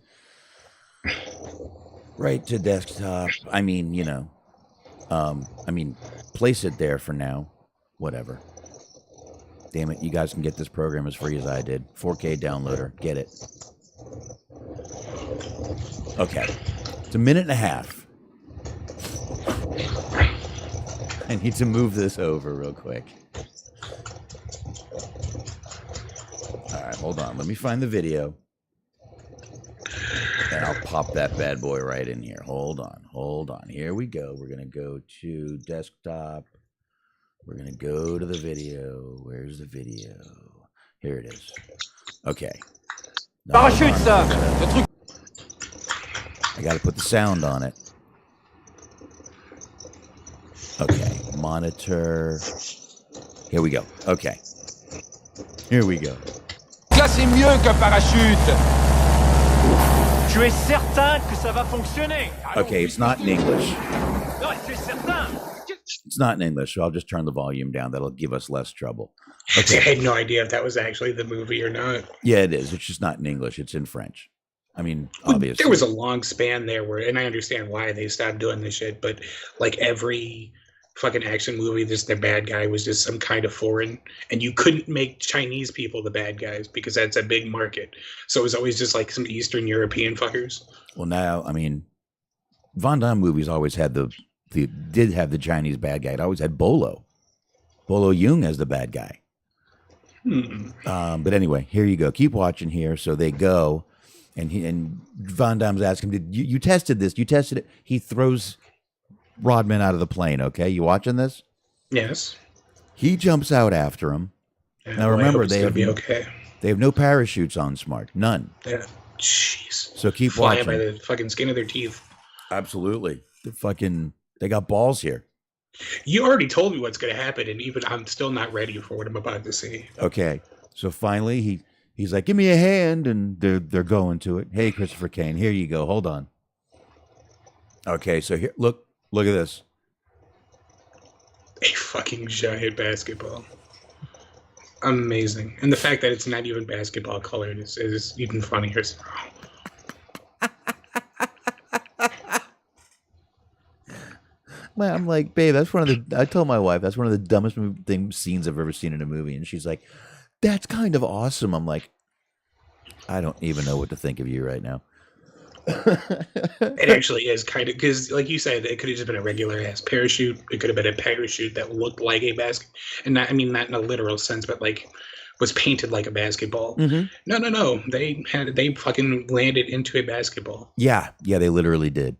right to desktop. Place it there for now. Whatever. Damn it, you guys can get this program as free as I did. 4K downloader. Get it. Okay. It's a minute and a half. I need to move this over real quick. All right, hold on. Let me find the video. And I'll pop that bad boy right in here. Hold on. Here we go. We're going to go to desktop. We're going to go to the video. Where's the video? Here it is. Okay. Parachute, ça. I got to put the sound on it. Okay. Monitor. Here we go. Okay. Here we go. Là, c'est mieux qu'un parachute. Tu es certain que ça va fonctionner? Okay, it's not in English. Non, c'est certain. It's not in English, so I'll just turn the volume down. That'll give us less trouble. Okay. I had no idea if that was actually the movie or not. Yeah, it is. It's just not in English. It's in French. I mean, obviously. There was a long span there where, and I understand why they stopped doing this shit, but like every fucking action movie, the bad guy was just some kind of foreign, and you couldn't make Chinese people the bad guys because that's a big market. So it was always just like some Eastern European fuckers. Well, now, I mean, Van Damme movies always had did have the Chinese bad guy. It always had Bolo Yeung as the bad guy. But anyway, here you go. Keep watching here. So they go, and Van Damme's asking him, "Did you tested this? You tested it?" He throws Rodman out of the plane. Okay, you watching this? Yes. He jumps out after him. Now remember, they have no parachutes on Smark. None. Yeah. Jeez. So keep flying watching. By the fucking skin of their teeth. Absolutely. They got balls here. You already told me what's going to happen, and even I'm still not ready for what I'm about to see. Okay. So finally, he's like, "Give me a hand," and they're going to it. "Hey, Christopher Kane, here you go. Hold on." Okay, so here, look at this. A fucking giant basketball. Amazing. And the fact that it's not even basketball colored is even funnier. I'm like, "Babe, I told my wife, that's one of the dumbest scenes I've ever seen in a movie." And she's like, "That's kind of awesome." I'm like, I don't even know what to think of you right now. It actually is kind of, because like you said, it could have just been a regular ass parachute. It could have been a parachute that looked like a basket, and not in a literal sense, but like was painted like a basketball. Mm-hmm. No. They fucking landed into a basketball. Yeah, they literally did.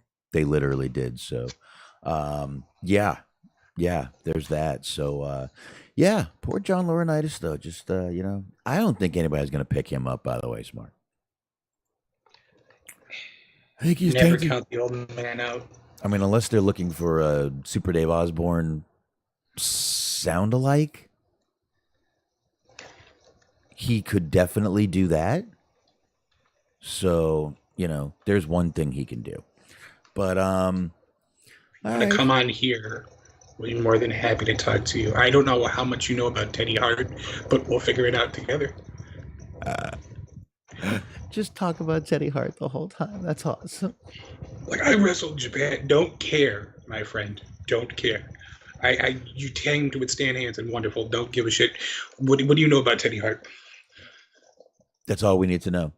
So, there's that. So, poor John Laurinaitis though. Just I don't think anybody's gonna pick him up. By the way, Smart. I think he's never count the old man out. I mean, unless they're looking for a Super Dave Osborne sound-alike, he could definitely do that. So, there's one thing he can do. But I'm gonna come on here. We'll be more than happy to talk to you. I don't know how much you know about Teddy Hart, but we'll figure it out together. Just talk about Teddy Hart the whole time. That's awesome. Like, I wrestled Japan. Don't care, my friend. Don't care. You tamed with Stan Hansen. Wonderful. Don't give a shit. What do you know about Teddy Hart? That's all we need to know.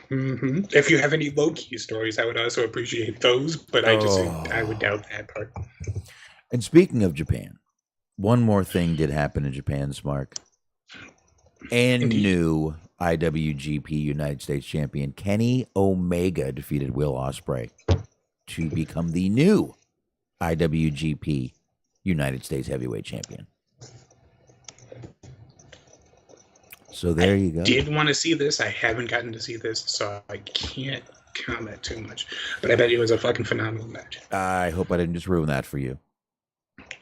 Mm-hmm. If you have any low-key stories, I would also appreciate those, but I would doubt that part. And speaking of Japan, one more thing did happen in Japan, Smark. And Indeed. New IWGP United States Champion Kenny Omega defeated Will Ospreay to become the new IWGP United States Heavyweight Champion. So there you go. I did want to see this. I haven't gotten to see this, so I can't comment too much. But I bet it was a fucking phenomenal match. I hope I didn't just ruin that for you.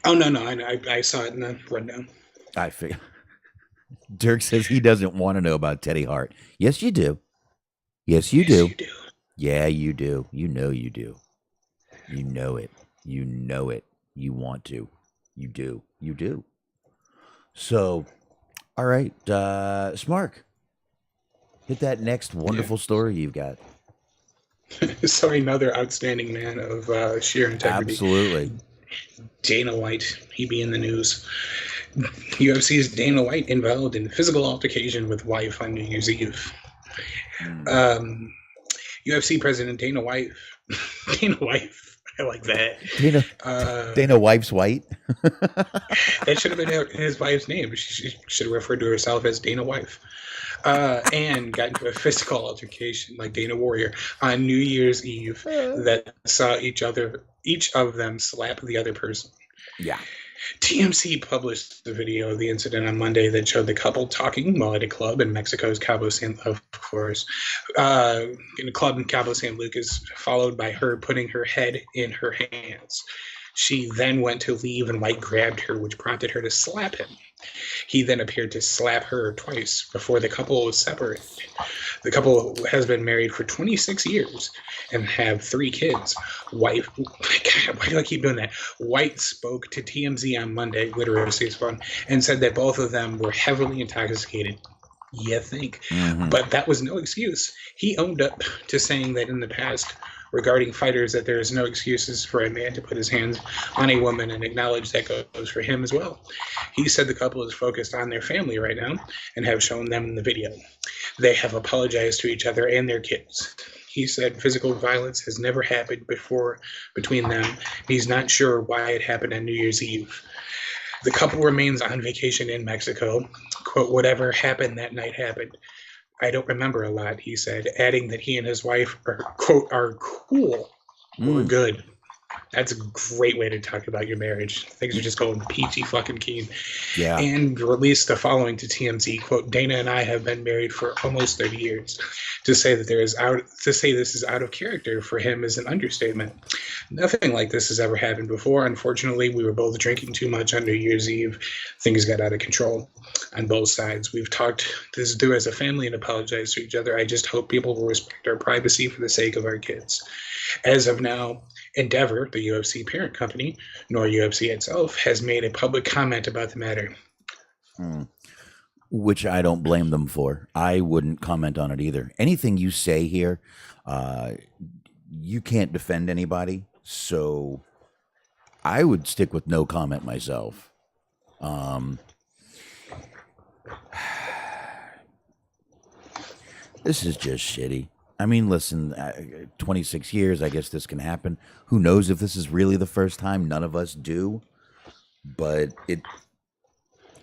Oh, no. I saw it in the rundown. I figure. Dirk says he doesn't want to know about Teddy Hart. Yes, you do. Yes, you do. Yeah, you do. You know you do. You know it. You know it. You want to. You do. You do. So, all right. Smark, hit that next wonderful story you've got. So another outstanding man of sheer integrity. Absolutely. Dana White, he be in the news. UFC's Dana White involved in physical altercation with wife on New Year's Eve. UFC president Dana White, I like that. Dana Wife's White. That should have been his wife's name. She should have referred to herself as Dana Wife. And got into a physical altercation like Dana Warrior on New Year's Eve that saw each of them slap the other person. Yeah. TMC published the video of the incident on Monday that showed the couple talking while at a club in Mexico's Cabo San, of course, in a club in Cabo San Lucas, followed by her putting her head in her hands. She then went to leave and White grabbed her, which prompted her to slap him. He then appeared to slap her twice before the couple was separated. The couple has been married for 26 years and have 3 kids. White, God, why do I keep doing that? White spoke to TMZ on Monday, literacy is fun, and said that both of them were heavily intoxicated. You think. Mm-hmm. But that was no excuse. He owned up to saying that in the past, regarding fighters, that there is no excuses for a man to put his hands on a woman, and acknowledged that goes for him as well. He said the couple is focused on their family right now and have shown them in the video. They have apologized to each other and their kids. He said physical violence has never happened before between them. He's not sure why it happened on New Year's Eve. The couple remains on vacation in Mexico. Quote, whatever happened that night happened. I don't remember a lot, he said, adding that he and his wife are, quote, are cool. We're good. That's a great way to talk about your marriage. Things are just going peachy fucking keen. Yeah. And released the following to TMZ, quote, Dana and I have been married for almost 30 years. To say that this is out of character for him is an understatement. Nothing like this has ever happened before. Unfortunately, we were both drinking too much on New Year's Eve. Things got out of control on both sides. We've talked this through as a family and apologized to each other. I just hope people will respect our privacy for the sake of our kids. As of now, Endeavor, the UFC parent company, nor UFC itself, has made a public comment about the matter. Which I don't blame them for. I wouldn't comment on it either. Anything you say here, you can't defend anybody. So I would stick with no comment myself. This is just shitty. I mean, listen, 26 years, I guess this can happen. Who knows if this is really the first time? None of us do. But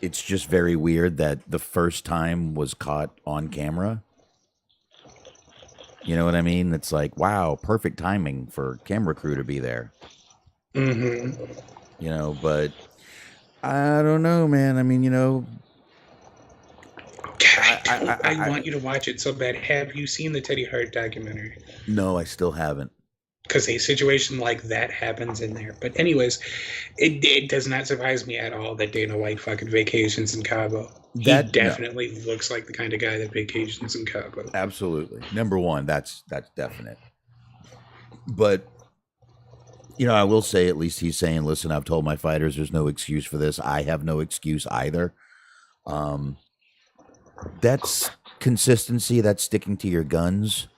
it's just very weird that the first time was caught on camera. You know what I mean? It's like, wow, perfect timing for camera crew to be there. Mm-hmm. You know, but I don't know, man. I mean, you know, I want you to watch it so bad. Have you seen the Teddy Hart documentary? No, I still haven't. Because a situation like that happens in there. But anyways, it does not surprise me at all that Dana White fucking vacations in Cabo. He definitely looks like the kind of guy that vacations in Cabo. Absolutely. Number one, that's definite. But, you know, I will say, at least he's saying, listen, I've told my fighters there's no excuse for this. I have no excuse either. That's consistency. That's sticking to your guns.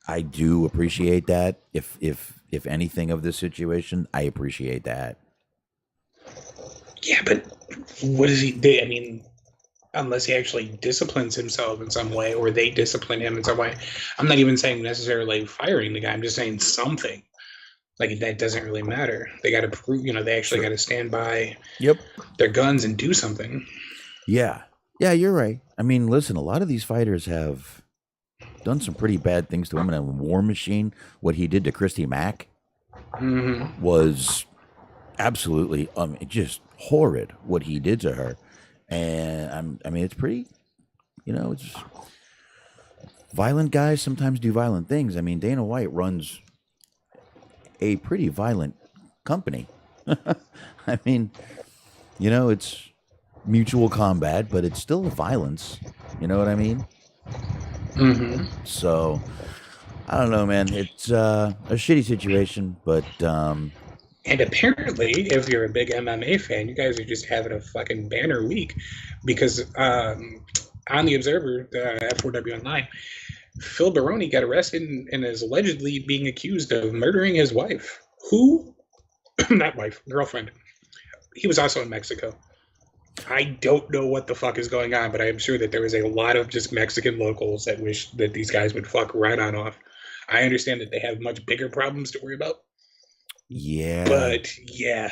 I do appreciate that. If anything of this situation, I appreciate that. Yeah, but what does he do? I mean, unless he actually disciplines himself in some way, or they discipline him in some way. I'm not even saying necessarily firing the guy. I'm just saying something. Like, that doesn't really matter. They got to prove, you know, they actually got to stand by their guns and do something. Yeah. Yeah, you're right. I mean, listen, a lot of these fighters have done some pretty bad things to women. And War Machine, what he did to Christy Mack was absolutely just horrid, what he did to her. And I mean, it's pretty, you know, it's violent guys sometimes do violent things. I mean, Dana White runs a pretty violent company. I mean, you know, it's mutual combat, but it's still violence. You know what I mean? Mm-hmm. So, I don't know, man. It's a shitty situation, but... And apparently, if you're a big MMA fan, you guys are just having a fucking banner week. Because on The Observer, F4W Online, Phil Baroni got arrested and is allegedly being accused of murdering his wife. Who? Not wife, girlfriend. He was also in Mexico. I don't know what the fuck is going on, but I am sure that there is a lot of just Mexican locals that wish that these guys would fuck right on off. I understand that they have much bigger problems to worry about. Yeah. But, yeah.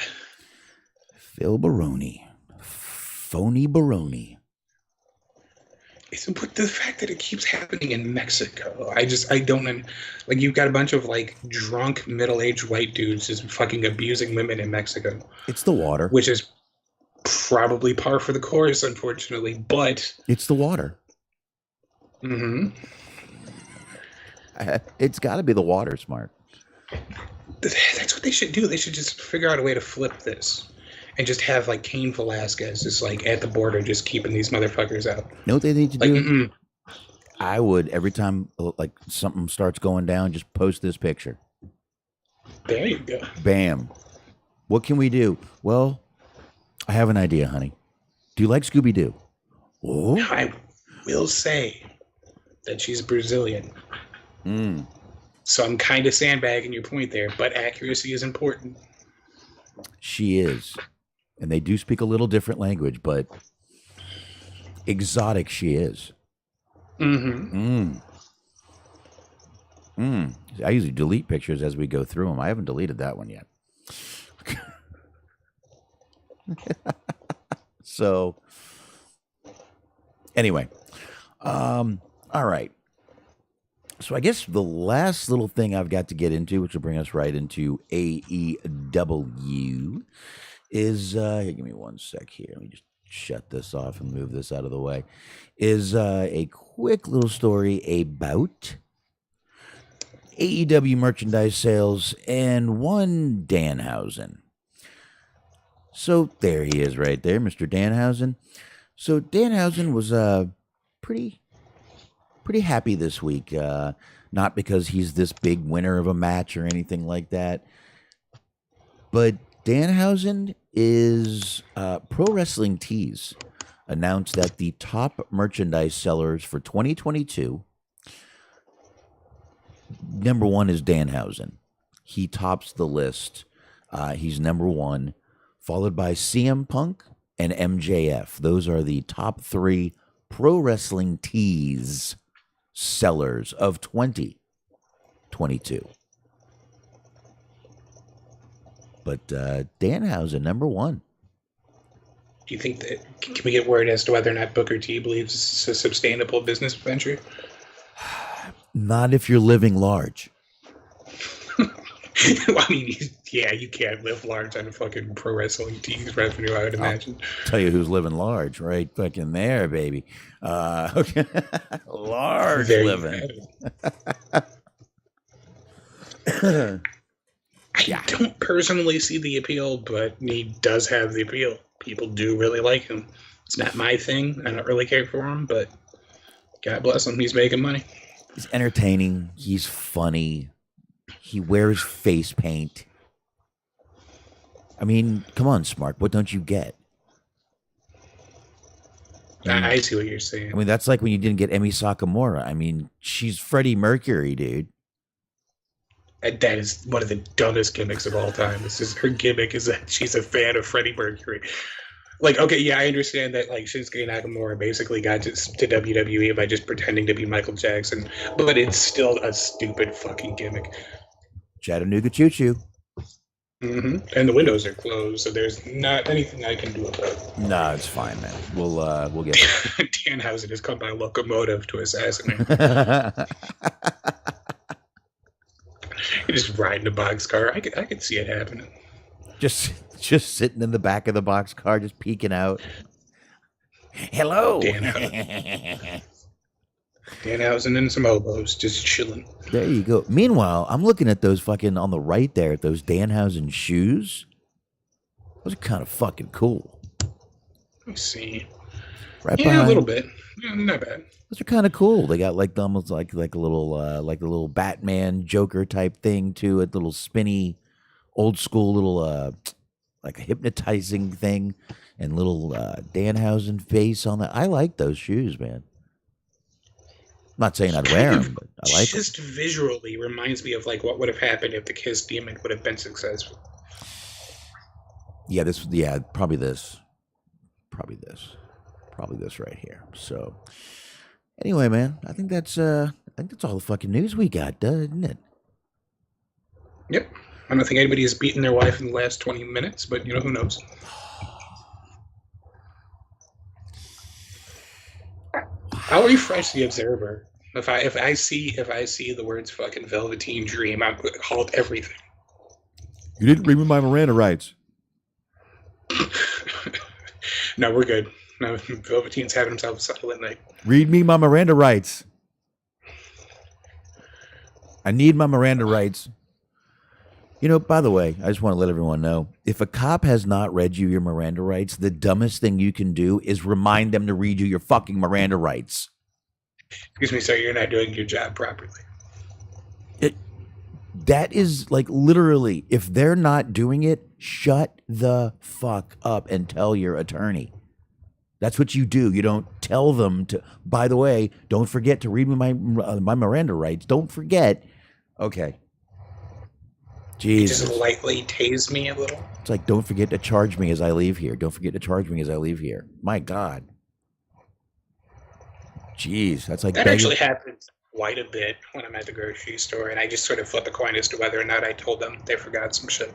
Phil Baroni. Phony Baroni. But the fact that it keeps happening in Mexico, I don't know. Like, you've got a bunch of, like, drunk, middle-aged white dudes just fucking abusing women in Mexico. It's the water. Which is probably par for the course, unfortunately, but... It's the water. Mm-hmm. It's got to be the water, Smart. That's what they should do. They should just figure out a way to flip this and just have like Cain Velasquez just like at the border, just keeping these motherfuckers out. You know what they need to Like, do? I would, every time like something starts going down, just post this picture. There you go. Bam. What can we do? Well, I have an idea, honey. Do you like Scooby-Doo? Oh, I will say that she's Brazilian. So I'm kind of sandbagging your point there, but accuracy is important. She is. And they do speak a little different language, but exotic she is. I usually delete pictures as we go through them. I haven't deleted that one yet. So, anyway. All right. So I guess the last little thing I've got to get into, which will bring us right into AEW, is, give me one sec here. Let me just shut this off and move this out of the way, is a quick little story about AEW merchandise sales and one Danhausen. So there he is right there, Mr. Danhausen. So Danhausen was pretty happy this week. Not because he's this big winner of a match or anything like that, but Danhausen is Pro Wrestling Tees announced that the top merchandise sellers for 2022, number one is Danhausen. He tops the list. He's number one, followed by CM Punk and MJF. Those are the top three Pro Wrestling Tees sellers of 2022. But Danhausen, number one. Do you think that, can we get word as to whether or not Booker T believes it's a sustainable business venture? Not if you're living large. Well, I mean, yeah, you can't live large on a fucking Pro Wrestling Tees revenue, I would imagine. I'll tell you who's living large, right fucking there, baby. Okay. Large There living. I don't personally see the appeal, but he does have the appeal. People do really like him. It's not my thing. I don't really care for him, but God bless him. He's making money. He's entertaining. He's funny. He wears face paint. I mean, come on, Smark. What don't you get? I see what you're saying. I mean, that's like when you didn't get Emi Sakamura. I mean, she's Freddie Mercury, dude. That is one of the dumbest gimmicks of all time. This is her gimmick is that she's a fan of Freddie Mercury. Like, okay, yeah, I understand that like Shinsuke Nakamura basically got to WWE by just pretending to be Michael Jackson, but it's still a stupid fucking gimmick. Chattanooga Choo Choo. And the windows are closed, so there's not anything I can do about it. No, it's fine, man. We'll get it. Danhausen has come by locomotive to assassinate. You're just riding a boxcar. I could see it happening. Just sitting in the back of the boxcar, just peeking out. Hello. Danhausen and some hobos just chilling. There you go. Meanwhile, I'm looking at those fucking on the right there, at those Danhausen shoes. Those are kind of fucking cool. Let me see. Right yeah, behind. a little bit. Yeah, not bad. Those are kind of cool. They got like almost like a little like the little Batman Joker type thing to it, little spinny, old school little like a hypnotizing thing, and little Danhausen face on that. I like those shoes, man. I'm not saying I'd wear them, but I like them. Just visually reminds me of like what would have happened if the Kiss Demon would have been successful. Yeah, probably this right here. So anyway, man, I think that's all the fucking news we got, isn't it? Yep. I don't think anybody has beaten their wife in the last 20 minutes, but you know, who knows? I'll refresh the Observer. If I see the words fucking Velveteen Dream, I'm gonna halt everything. You didn't read me my Miranda rights. No, we're good. No, Velveteen's having himself a silent night. Read me my Miranda rights. I need my Miranda rights. You know, by the way, I just want to let everyone know, if a cop has not read you your Miranda rights, the dumbest thing you can do is remind them to read you your fucking Miranda rights. Excuse me, sir, you're not doing your job properly. That is like literally, if they're not doing it, shut the fuck up and tell your attorney. That's what you do. You don't tell them to, by the way, don't forget to read me my Miranda rights. Don't forget. Okay. Jesus. Just lightly tase me a little. It's like, don't forget to charge me as I leave here. Don't forget to charge me as I leave here. My God. Jeez, that's like that actually happens quite a bit when I'm at the grocery store, and I just sort of flip a coin as to whether or not I told them they forgot some shit.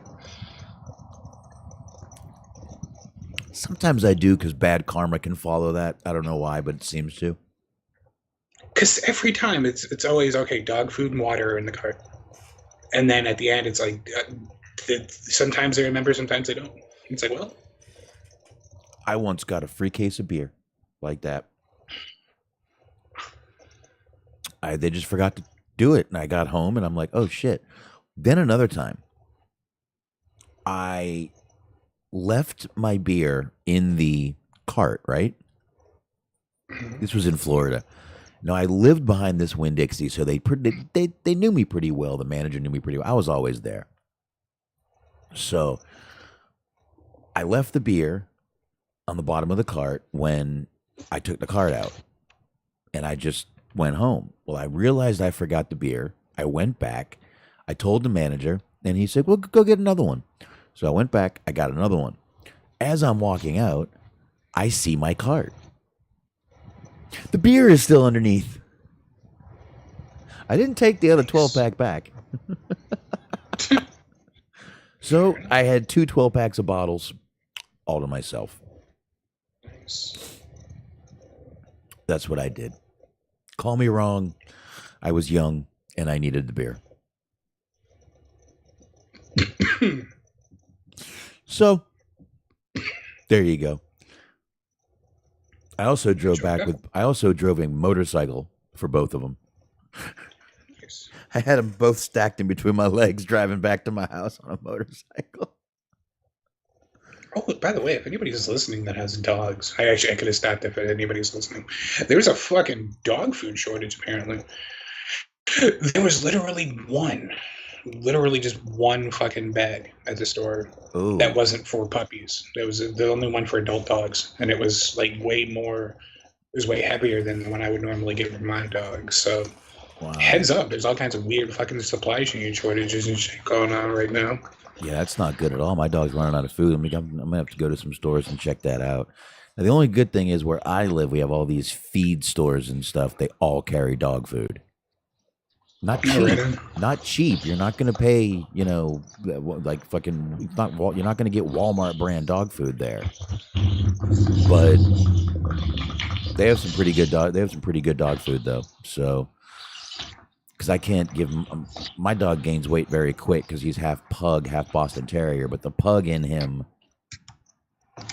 Sometimes I do, because bad karma can follow that. I don't know why, but it seems to. Because every time it's always, okay, dog food and water are in the cart. And then at the end, it's like, sometimes they remember, sometimes they don't. It's like, well. I once got a free case of beer like that. They just forgot to do it. And I got home and I'm like, oh shit. Then another time, I left my beer in the cart, right? This was in Florida. Now, I lived behind this Winn-Dixie, so they knew me pretty well. The manager knew me pretty well. I was always there. So I left the beer on the bottom of the cart when I took the cart out, and I just went home. Well, I realized I forgot the beer. I went back. I told the manager, and he said, well, go get another one. So I went back. I got another one. As I'm walking out, I see my cart. The beer is still underneath. I didn't take the other 12-pack back. So I had 2 12-packs of bottles all to myself. Nice. That's what I did. Call me wrong. I was young and I needed the beer. So there you go. I also drove a motorcycle for both of them. Nice. I had them both stacked in between my legs driving back to my house on a motorcycle. Oh, by the way, if anybody's listening that has dogs, I could have stopped if anybody's listening. There's a fucking dog food shortage, apparently. There was literally just one fucking bag at the store. Ooh. That wasn't for puppies. It was the only one for adult dogs, and it was like way heavier than the one I would normally get for my dogs. So, wow. Heads up, there's all kinds of weird fucking supply chain shortages and shit going on right now. Yeah, that's not good at all. My dog's running out of food. I'm gonna have to go to some stores and check that out. Now, the only good thing is where I live, we have all these feed stores and stuff. They all carry dog food. Not cheap. Not cheap. You're not going to pay, like fucking. You're not going to get Walmart brand dog food there. But they have some pretty good dog. They have some pretty good dog food though. So, because I can't give him. My dog gains weight very quick because he's half pug, half Boston Terrier. But the pug in him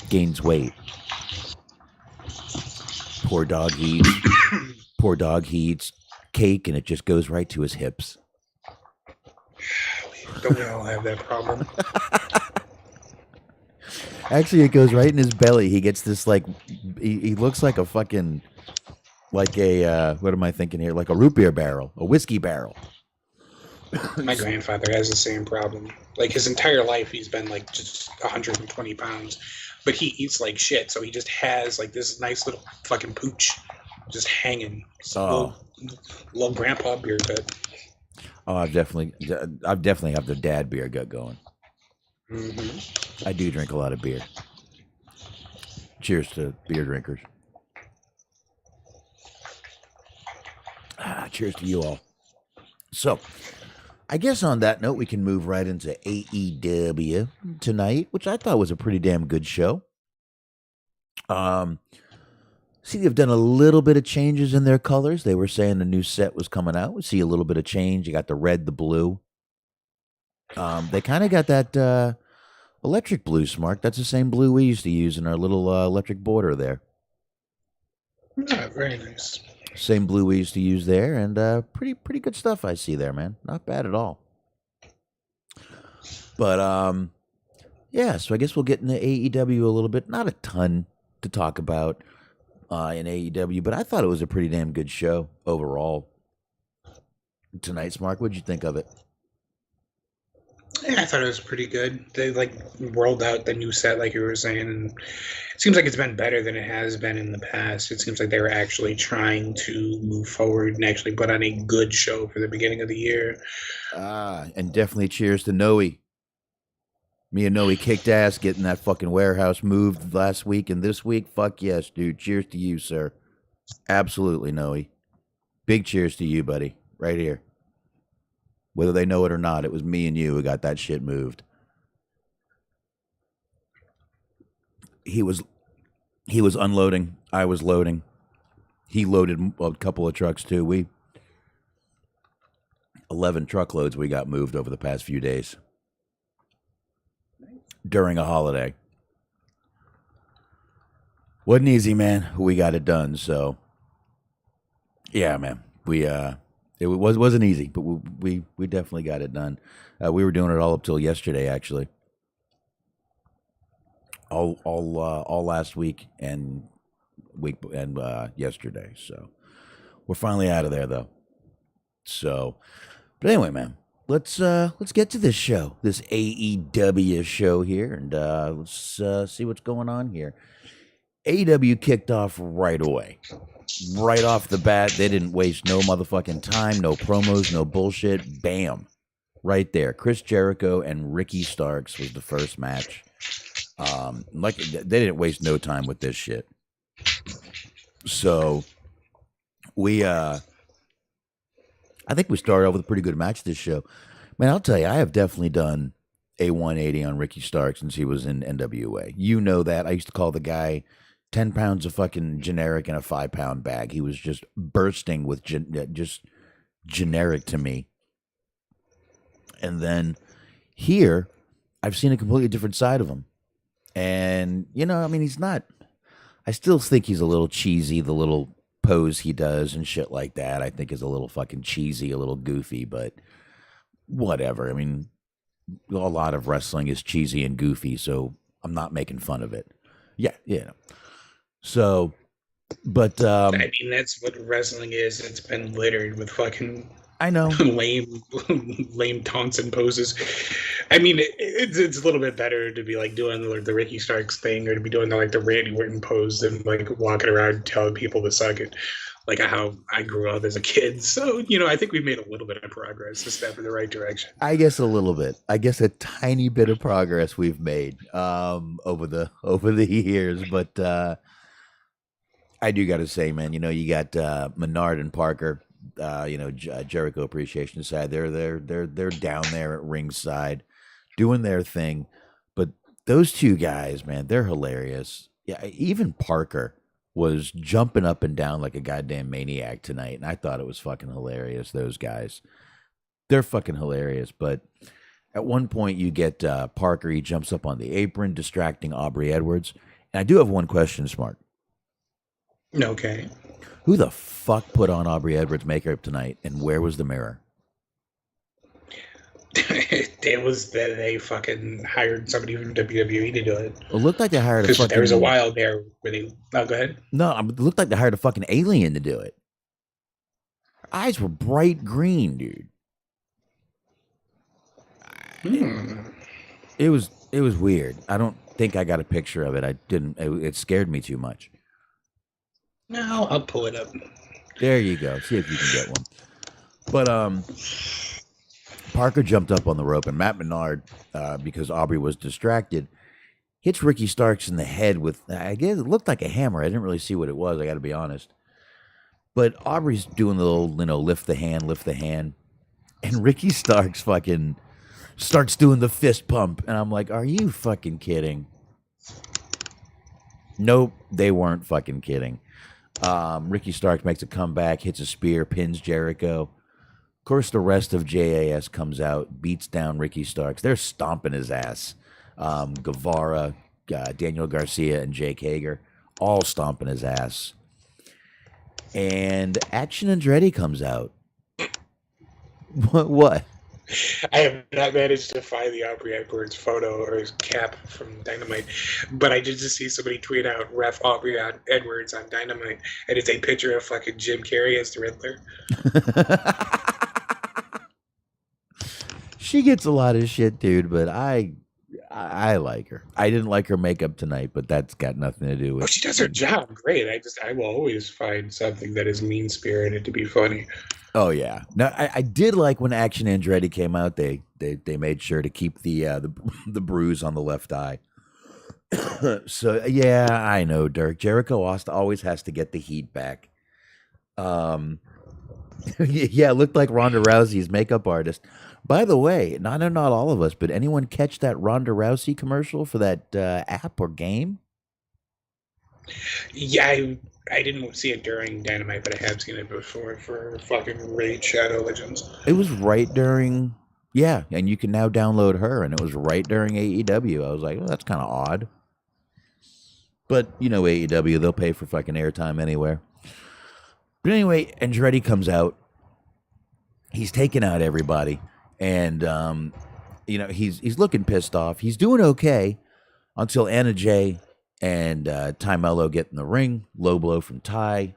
gains weight. Poor dog eats cake and it just goes right to his hips. Don't we all have that problem? Actually, it goes right in his belly. He gets this like he looks like a fucking what am I thinking here? Like a root beer barrel, a whiskey barrel. My grandfather has the same problem. Like his entire life he's been like just 120 pounds. But he eats like shit, so he just has like this nice little fucking pooch just hanging. Little grandpa beer gut. Oh, I definitely have the dad beer gut going. Mm-hmm. I do drink a lot of beer. Cheers to beer drinkers. Cheers to you all. So, I guess on that note, we can move right into AEW tonight, which I thought was a pretty damn good show. See, they've done a little bit of changes in their colors. They were saying the new set was coming out. We see a little bit of change. You got the red, the blue. They kind of got that electric blue, Smark. That's the same blue we used to use in our little electric border there. Yeah, very nice. Same blue we used to use there, and pretty good stuff I see there, man. Not bad at all. But yeah. So I guess we'll get into AEW a little bit. Not a ton to talk about in AEW, but I thought it was a pretty damn good show overall tonight. Smark, what'd you think of it? Yeah, I thought it was pretty good. They rolled out the new set, like you were saying, and it seems like it's been better than it has been in the past. It seems like they were actually trying to move forward and actually put on a good show for the beginning of the year. And definitely cheers to Noe. Me and Noe kicked ass getting that fucking warehouse moved last week and this week. Fuck yes, dude. Cheers to you, sir. Absolutely, Noe. Big cheers to you, buddy. Right here. Whether they know it or not, it was me and you who got that shit moved. He was unloading. I was loading. He loaded a couple of trucks too. 11 truckloads we got moved over the past few days during a holiday. Wasn't easy, man. We got it done. So yeah, man. It wasn't easy, but we definitely got it done. We were doing it all up till yesterday, actually. All last week and yesterday. So we're finally out of there, though. So, but anyway, man, let's get to this show, this AEW show here, and let's see what's going on here. AEW kicked off right away. Right off the bat, they didn't waste no motherfucking time, no promos, no bullshit. Bam. Right there. Chris Jericho and Ricky Starks was the first match. They didn't waste no time with this shit. So I think we started off with a pretty good match this show. Man, I'll tell you, I have definitely done a 180 on Ricky Starks since he was in NWA. You know that. I used to call the guy 10 pounds of fucking generic in a 5-pound bag. He was just bursting with just generic to me. And then here, I've seen a completely different side of him. And, I mean, I still think he's a little cheesy, the little pose he does and shit like that. I think is a little fucking cheesy, a little goofy, but whatever. I mean, a lot of wrestling is cheesy and goofy, so I'm not making fun of it. Yeah. So, but I mean, that's what wrestling is. It's been littered with fucking I know lame taunts and poses. I mean, it's a little bit better to be doing the Ricky Starks thing, or to be doing the Randy Orton pose than walking around telling people to suck it, how I grew up as a kid. So I think we've made a little bit of progress, a step in the right direction. I guess a little bit. I guess a tiny bit of progress we've made over the years, but I do got to say, man, you got Menard and Parker. Jericho Appreciation Side. They're down there at ringside, doing their thing. But those two guys, man, they're hilarious. Yeah, even Parker was jumping up and down like a goddamn maniac tonight, and I thought it was fucking hilarious. Those guys, they're fucking hilarious. But at one point, you get Parker. He jumps up on the apron, distracting Aubrey Edwards. And I do have one question, Smart. Okay. Who the fuck put on Aubrey Edwards' makeup tonight, and where was the mirror? It was that they fucking hired somebody from WWE to do it. It looked like they hired a fucking... There was a while there where they... Oh, go ahead. No, it looked like they hired a fucking alien to do it. Her eyes were bright green, dude. It was weird. I don't think I got a picture of it. I didn't. It scared me too much. No, I'll pull it up. There you go. See if you can get one. But Parker jumped up on the rope, and Matt Menard, because Aubrey was distracted, hits Ricky Starks in the head with, I guess it looked like a hammer. I didn't really see what it was, I got to be honest. But Aubrey's doing the little, lift the hand. And Ricky Starks fucking starts doing the fist pump. And I'm like, are you fucking kidding? Nope, they weren't fucking kidding. Ricky Starks makes a comeback, hits a spear, pins Jericho. Of course, the rest of JAS comes out, beats down Ricky Starks. They're stomping his ass. Guevara, Daniel Garcia, and Jake Hager, all stomping his ass. And Action Andretti comes out. What? I have not managed to find the Aubrey Edwards photo or his cap from Dynamite, but I did just see somebody tweet out ref Aubrey Edwards on Dynamite, and it's a picture of fucking Jim Carrey as the Riddler. She gets a lot of shit, dude, but I like her. I didn't like her makeup tonight, but that's got nothing to do with. Oh, she does her job great. I will always find something that is mean spirited to be funny. Oh yeah, no, I did like when Action Andretti came out. They made sure to keep the bruise on the left eye. So yeah, I know, Dirk. Jericho always has to get the heat back. Yeah, it looked like Ronda Rousey's makeup artist. By the way, not all of us, but anyone catch that Ronda Rousey commercial for that app or game? Yeah, I didn't see it during Dynamite, but I have seen it before for fucking Raid Shadow Legends. It was right during, yeah, and you can now download her, and it was right during AEW. I was like, well, that's kind of odd. But, you know, AEW, they'll pay for fucking airtime anywhere. But anyway, Andretti comes out. He's taking out everybody. And, you know, he's looking pissed off. He's doing okay until Anna Jay and Ty Mello get in the ring. Low blow from Ty.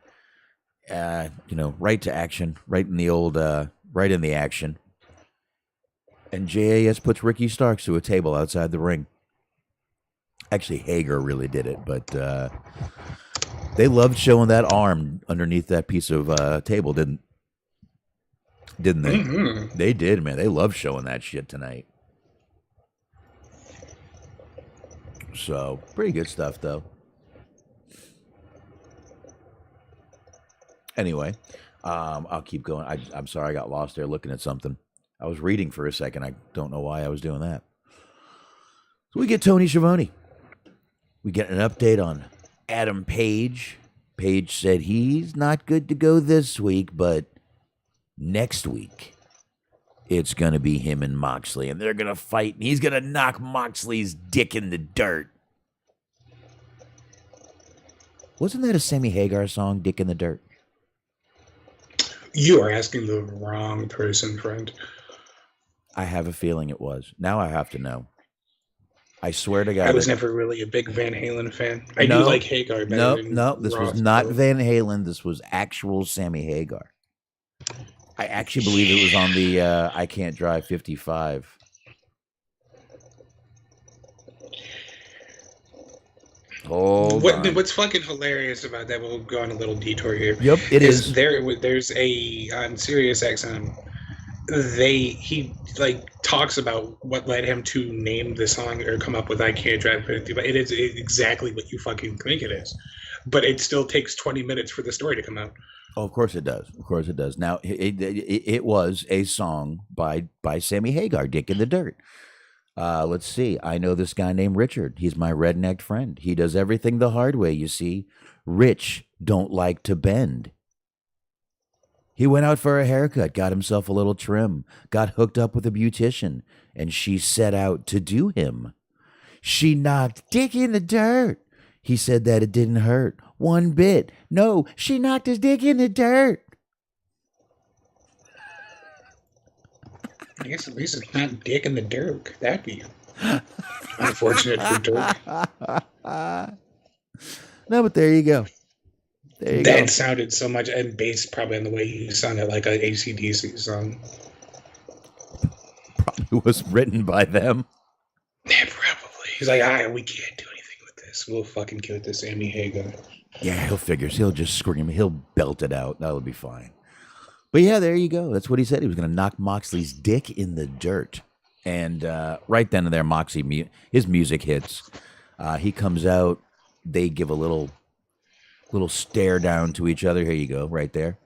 You know, right to action. Right in the action. And JAS puts Ricky Starks to a table outside the ring. Actually, Hager really did it, but they loved showing that arm underneath that piece of table, didn't they? Mm-hmm. They did, man. They loved showing that shit tonight. So, pretty good stuff, though. Anyway, I'll keep going. I'm sorry I got lost there looking at something. I was reading for a second. I don't know why I was doing that. So we get Tony Schiavone. We get an update on Adam Page. Page said he's not good to go this week, but next week it's going to be him and Moxley, and they're going to fight, and he's going to knock Moxley's dick in the dirt. Wasn't that a Sammy Hagar song, Dick in the Dirt? You are asking the wrong person, friend. I have a feeling it was. Now I have to know. I swear to God. I was never really a big Van Halen fan. I do like Hagar better than this Ross was not Cole. Van Halen. This was actual Sammy Hagar. I actually believe it was on the I Can't Drive 55. What's fucking hilarious about that? We'll go on a little detour here. Yep, it is. There's a on Sirius XM. He talks about what led him to name the song or come up with I Can't Drive 50, but it is exactly what you fucking think it is. But it still takes 20 minutes for the story to come out. Oh, of course it does. Of course it does. Now, it was a song by Sammy Hagar, Dick in the Dirt. Let's see. I know this guy named Richard. He's my redneck friend. He does everything the hard way, you see. Rich don't like to bend. He went out for a haircut, got himself a little trim, got hooked up with a beautician, and she set out to do him. She knocked Dick in the dirt. He said that it didn't hurt one bit. No, she knocked his dick in the dirt. I guess at least it's not Dick in the Dirk. That'd be unfortunate for Dirk. No, but there you go. That sounded so much, and based probably on the way he sounded like an AC/DC song. Probably was written by them. Yeah, probably. He's like, we can't do anything with this. We'll fucking give it to Sammy Hagar. Yeah, he'll just scream. He'll belt it out. That'll be fine. But yeah, there you go. That's what he said. He was going to knock Moxley's dick in the dirt. And right then and there, Moxley, his music hits. He comes out. They give a little stare down to each other. Here you go, right there.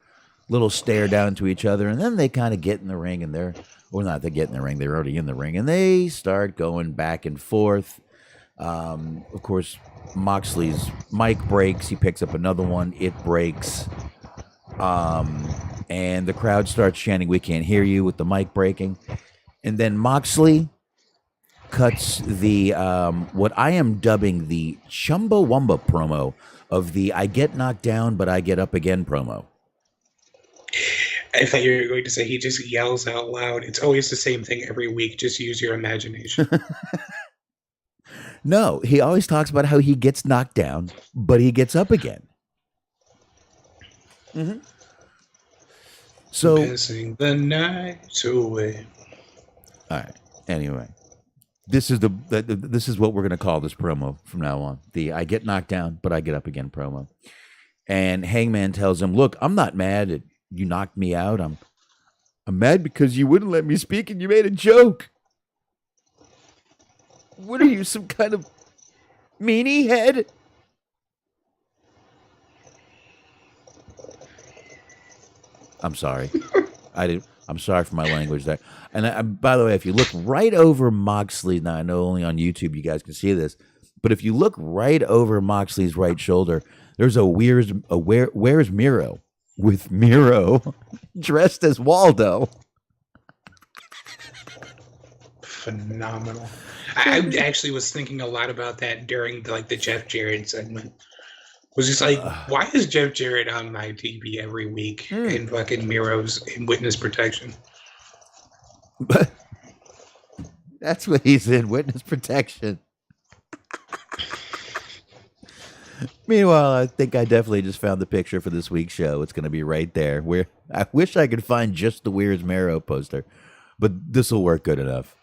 Little stare down to each other, and then they kind of get in the ring, and they get in the ring. They're already in the ring, and they start going back and forth. Of course, Moxley's mic breaks. He picks up another one. It breaks. And the crowd starts chanting, "We can't hear you," with the mic breaking. And then Moxley cuts the what I am dubbing the Chumbawamba promo of the I get knocked down, but I get up again promo. I thought you were going to say he just yells out loud. It's always the same thing every week. Just use your imagination. No, he always talks about how he gets knocked down, but he gets up again. Mm-hmm. So, passing the night away. All right. Anyway, this is this is what we're gonna call this promo from now on. The I get knocked down, but I get up again promo. And Hangman tells him, "Look, I'm not mad at you knocked me out. I'm mad because you wouldn't let me speak and you made a joke. What are you, some kind of meanie head?" I'm sorry. I'm sorry for my language there. And by the way, if you look right over Moxley, now I know only on YouTube you guys can see this, but if you look right over Moxley's right shoulder, there's where's Miro with Miro dressed as Waldo. Phenomenal. I actually was thinking a lot about that during the Jeff Jarrett segment. Was just like, why is Jeff Jarrett on my TV every week in fucking Miro's in witness protection? But that's what he's in, witness protection. Meanwhile, I think I definitely just found the picture for this week's show. It's going to be right there. Where I wish I could find just the Where's Miro poster, but this will work good enough.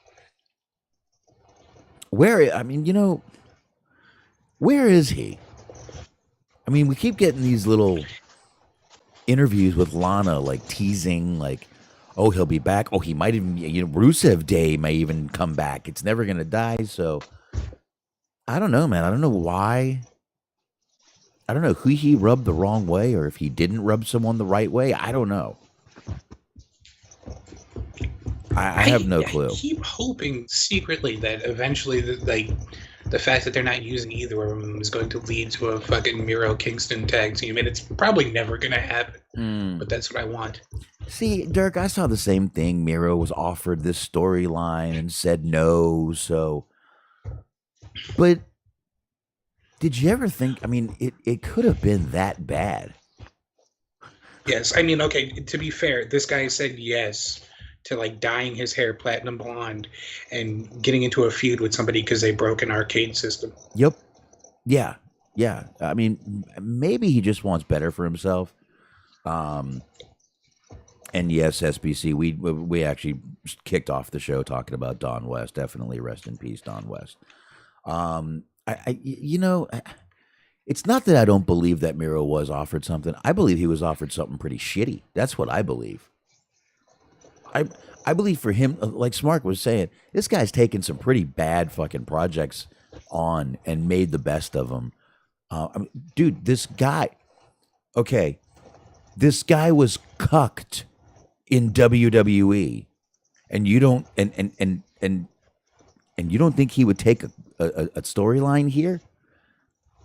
Where is he? I mean, we keep getting these little interviews with Lana, like teasing, like, oh, he'll be back. Oh, he might even, Rusev Day may even come back. It's never going to die. So I don't know, man. I don't know why. I don't know who he rubbed the wrong way or if he didn't rub someone the right way. I don't know. I have no clue. I keep hoping secretly that eventually, the fact that they're not using either of them is going to lead to a fucking Miro Kingston tag team, and it's probably never going to happen. But that's what I want. See, Dirk, I saw the same thing. Miro was offered this storyline and said no. So, but did you ever think? I mean, it could have been that bad. Yes, I mean, okay. To be fair, this guy said yes to dyeing his hair platinum blonde and getting into a feud with somebody because they broke an arcade system. Yep. Yeah. I mean, maybe he just wants better for himself. And yes, SBC, we actually kicked off the show talking about Don West. Definitely rest in peace, Don West. It's not that I don't believe that Miro was offered something. I believe he was offered something pretty shitty. That's what I believe. I believe for him, like Smark was saying, this guy's taken some pretty bad fucking projects on and made the best of them. Dude, this guy was cucked in WWE, and you don't and you don't think he would take a storyline here?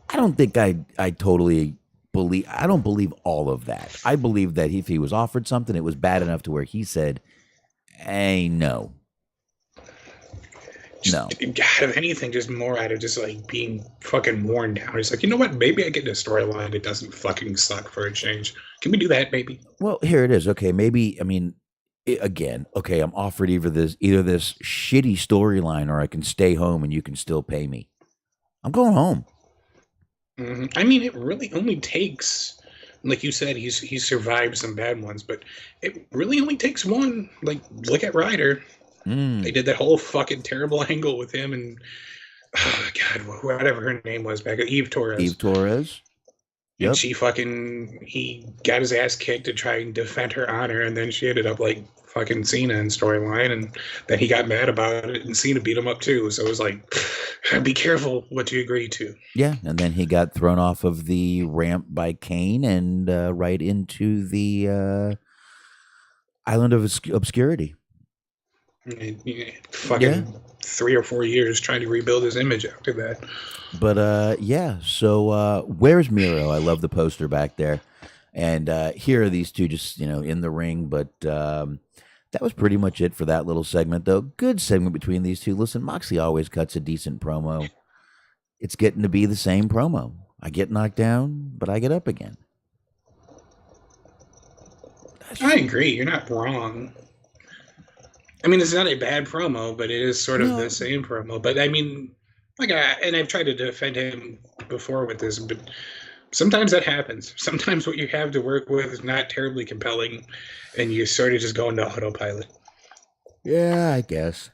I don't think I totally believe. I don't believe all of that. I believe that if he was offered something, it was bad enough to where he said, "Hey, no." No. Out of anything, just more out of just being fucking worn down. It's like, you know what? Maybe I get a storyline that doesn't fucking suck for a change. Can we do that, maybe? Well, here it is. Okay, maybe. I mean, again, okay, I'm offered either this shitty storyline, or I can stay home and you can still pay me. I'm going home. Mm-hmm. I mean, it really only takes, like you said, he's survived some bad ones, but it really only takes one. Look at Ryder. They did that whole fucking terrible angle with him and, oh God, whatever her name was back, Eve Torres. Yep. And he got his ass kicked to try and defend her honor, and then she ended up like fucking Cena in storyline, and then he got mad about it, and Cena beat him up too. So it was like, be careful what you agree to. Yeah, and then he got thrown off of the ramp by Kane and right into the Island of Obscurity. Fucking 3 or 4 years trying to rebuild his image after that. But yeah, so where's Miro? I love the poster back there. And here are these two just, in the ring. But that was pretty much it for that little segment, though. Good segment between these two. Listen, Moxley always cuts a decent promo. It's getting to be the same promo. I get knocked down, but I get up again. I agree. You're not wrong. I mean, it's not a bad promo, but it is sort of the same promo. But I mean, and I've tried to defend him before with this, but sometimes that happens. Sometimes what you have to work with is not terribly compelling, and you sort of just go into autopilot. Yeah, I guess.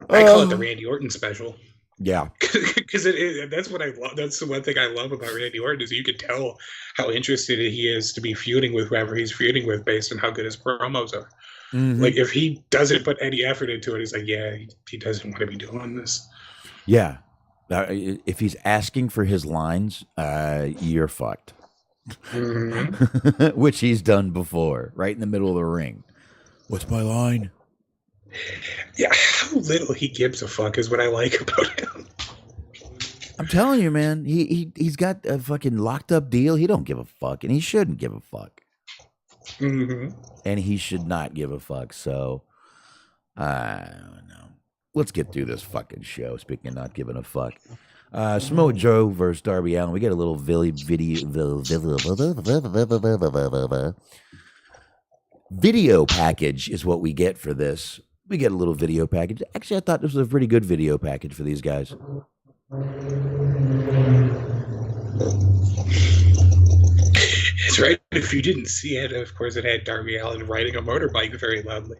I call it the Randy Orton special. Yeah, because that's what I love. That's the one thing I love about Randy Orton is you can tell how interested he is to be feuding with whoever he's feuding with based on how good his promos are. Mm-hmm. Like if he doesn't put any effort into it, he's like, yeah, he doesn't want to be doing this. Yeah, if he's asking for his lines, you're fucked. Mm-hmm. Which he's done before, right in the middle of the ring. What's my line? Yeah, how little he gives a fuck is what I like about him. I'm telling you, man, he's got a fucking locked up deal. He don't give a fuck, and he shouldn't give a fuck. Mm-hmm. And he should not give a fuck. So, I don't know. Let's get through this fucking show. Speaking of not giving a fuck, Samoa Joe versus Darby Allin. We get a little video package is what we get for this. We get a little video package. Actually, I thought this was a pretty good video package for these guys. It's right. If you didn't see it, of course, it had Darby Allin riding a motorbike very loudly.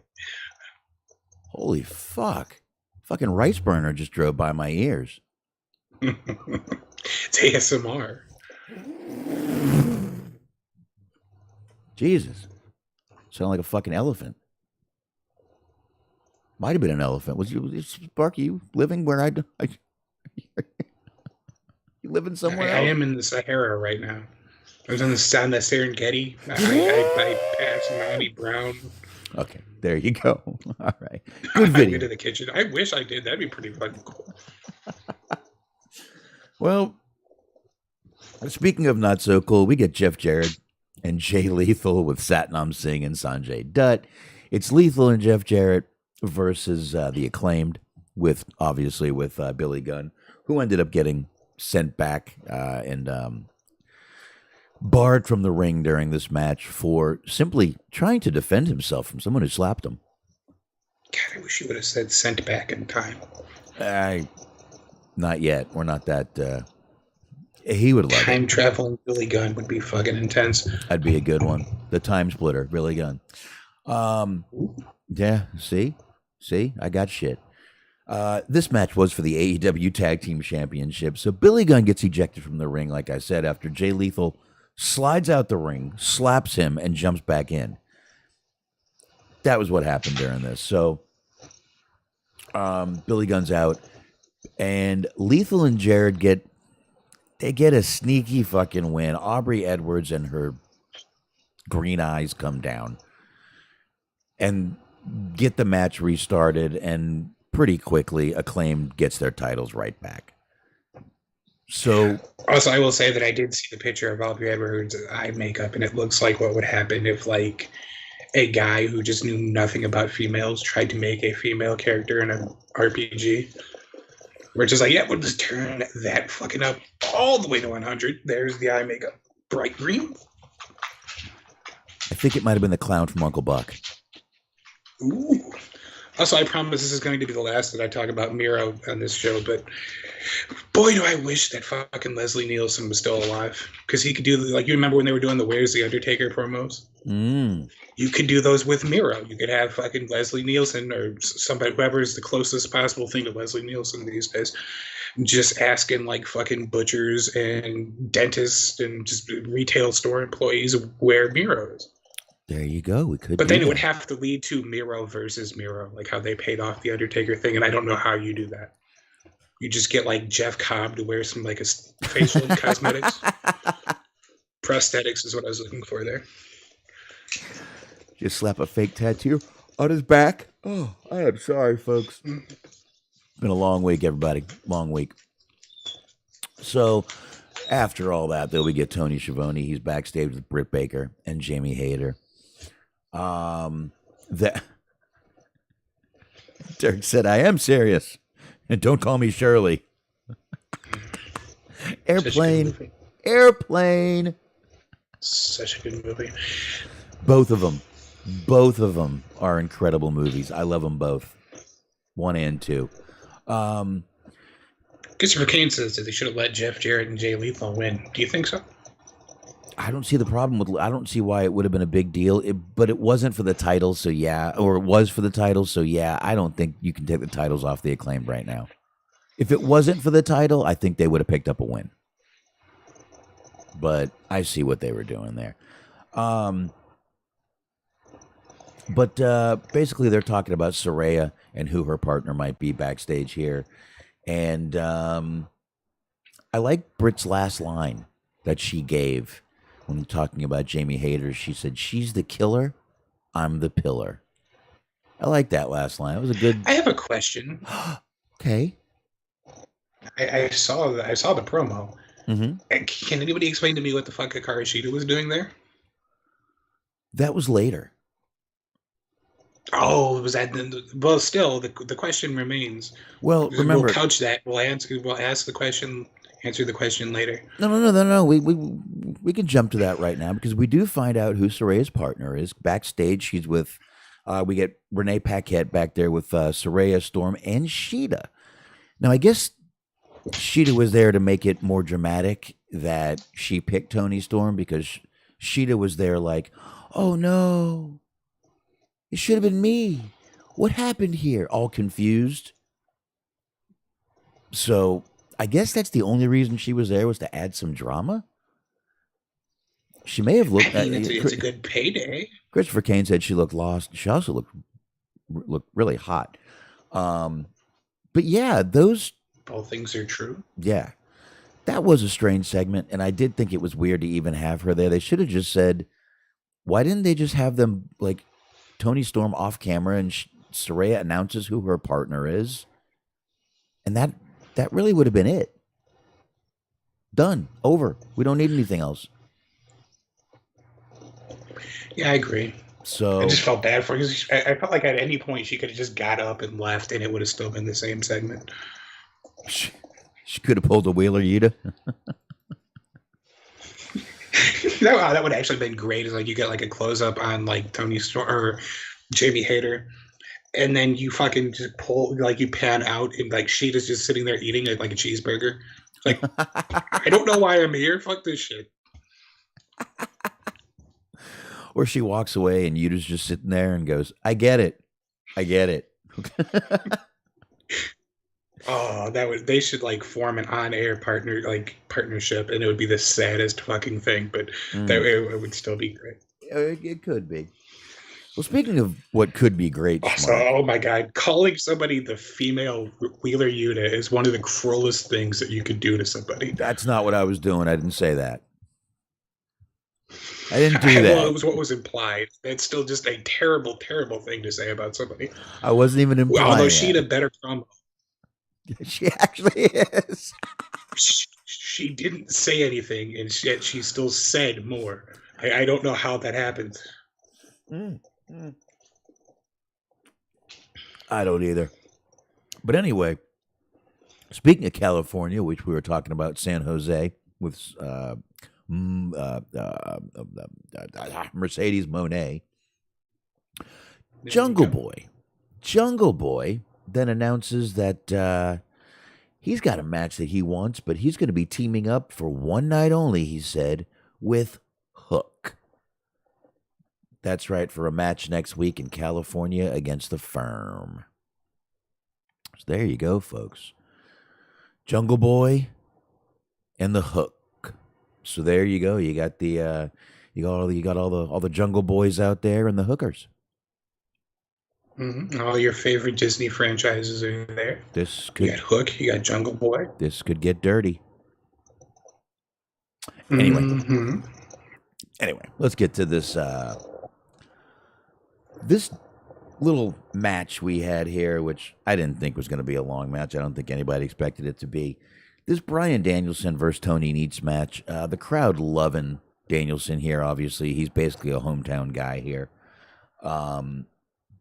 Holy fuck. Fucking rice burner just drove by my ears. It's ASMR. Jesus. Sound like a fucking elephant. Might have been an elephant. Was Sparky, you living where you living somewhere else? I am in the Sahara right now. I was on the Serengeti. I passed Monty Brown. Okay, there you go. All right. Good video. I went to the kitchen. I wish I did. That'd be pretty fucking cool. Well, speaking of not so cool, we get Jeff Jarrett and Jay Lethal with Satnam Singh and Sanjay Dutt. It's Lethal and Jeff Jarrett versus the Acclaimed, with Billy Gunn, who ended up getting sent back and barred from the ring during this match for simply trying to defend himself from someone who slapped him. God, I wish you would have said sent back in time. Not yet. We're not that... he would love Time traveling Billy Gunn would be fucking intense. That'd be a good one. The Time Splitter, Billy Gunn. Yeah, see, I got shit. This match was for the AEW Tag Team Championship. So Billy Gunn gets ejected from the ring, like I said, after Jay Lethal slides out the ring, slaps him, and jumps back in. That was what happened during this. So Billy Gunn's out, and Lethal and Jarrett get a sneaky fucking win. Aubrey Edwards and her green eyes come down and get the match restarted, and pretty quickly Acclaimed gets their titles right back. So also, I will say that I did see the picture of Aubrey Edwards' eye makeup, and it looks like what would happen if like a guy who just knew nothing about females tried to make a female character in an RPG. We're just like, yeah, we'll just turn that fucking up all the way to 100. There's the eye makeup. Bright green. I think it might have been the clown from Uncle Buck. Ooh. Also, I promise this is going to be the last that I talk about Miro on this show, but boy, do I wish that fucking Leslie Nielsen was still alive. Because he could do, like, you remember when they were doing the Where's the Undertaker promos? You could do those with Miro. You could have fucking Leslie Nielsen or somebody, whoever is the closest possible thing to Leslie Nielsen these days, just asking like fucking butchers and dentists and just retail store employees where Miro is. There you go. We could. But then it would have to lead to Miro versus Miro, like how they paid off the Undertaker thing, and I don't know how you do that. You just get like Jeff Cobb to wear some like a facial cosmetics. Prosthetics is what I was looking for there. Just slap a fake tattoo on his back. Oh, I am sorry, folks. Been a long week, everybody. Long week. So, after all that, though, we get Tony Schiavone. He's backstage with Britt Baker and Jamie Hayter. Dirk said, "I am serious, and don't call me Shirley." Airplane. Such a good movie. Both of them. Both of them are incredible movies. I love them both, 1 and 2. Christopher Kane says that they should have let Jeff Jarrett and Jay Lethal win. Do you think so? I don't see the problem with. I don't see why it would have been a big deal. But it wasn't for the title, so yeah. Or it was for the title, so yeah. I don't think you can take the titles off the Acclaimed right now. If it wasn't for the title, I think they would have picked up a win. But I see what they were doing there. But basically, they're talking about Saraya and who her partner might be backstage here. And I like Britt's last line that she gave when talking about Jamie Hayter. She said, "She's the killer, I'm the pillar." I like that last line. It was a good. I have a question. Okay. I saw the promo. Mm-hmm. Can anybody explain to me what the fuck Hikaru Shida was doing there? That was later. Oh, was that? Well, still, the question remains. Well, remember, we'll couch that. We'll ask the question. Answer the question later. No. We can jump to that right now because we do find out who Saraya's partner is. Backstage, she's with, we get Renee Paquette back there with Saraya, Storm, and Shida. Now, I guess Shida was there to make it more dramatic that she picked Toni Storm because Shida was there like, oh no, it should have been me. What happened here? All confused. So I guess that's the only reason she was there was to add some drama. She may have looked. It's a good payday. Christopher Kane said she looked lost. She also looked really hot. But yeah, those. All things are true. Yeah, that was a strange segment, and I did think it was weird to even have her there. They should have just said, why didn't they just have them like Toni Storm off camera and Saraya announces who her partner is, and that really would have been it. Done. Over. We don't need anything else. Yeah, I agree. So I just felt bad for her because I felt like at any point she could have just got up and left and it would have still been the same segment. She could have pulled a Wheeler Yuta. That would have actually been great. Is like you get like a close up on like Toni Storm or Jamie Hayter, and then you fucking just pull like you pan out and like Sheeta's just sitting there eating it like a cheeseburger. Like I don't know why I'm here. Fuck this shit. Or she walks away and Yuta's just sitting there and goes, I get it. Oh, they should like form an on-air partnership, and it would be the saddest fucking thing, but it would still be great. It could be. Well, speaking of what could be great, also, oh my god, calling somebody the female Wheeler Yuta is one of the cruelest things that you could do to somebody. That's not what I was doing. I didn't say that. I didn't do that. Well, it was what was implied. It's still just a terrible, terrible thing to say about somebody. I wasn't even implying. Although she had a better promo. She actually is. She didn't say anything, and yet she still said more. I don't know how that happened. I don't either. But anyway, speaking of California, which we were talking about San Jose with Mercedes Moné, Jungle Boy then announces that he's got a match that he wants, but he's going to be teaming up for one night only, he said, with Hook. That's right, for a match next week in California against the Firm. So there you go, folks. Jungle Boy and the Hook. So there you go. You got the you got all the Jungle Boys out there and the Hookers. Mm-hmm. All your favorite Disney franchises are there. You got Hook, you got Jungle Boy. This could get dirty. Anyway, let's get to this this little match we had here, which I didn't think was going to be a long match. I don't think anybody expected it to be. This Bryan Danielson versus Tony Nese match. The crowd loving Danielson here, obviously. He's basically a hometown guy here.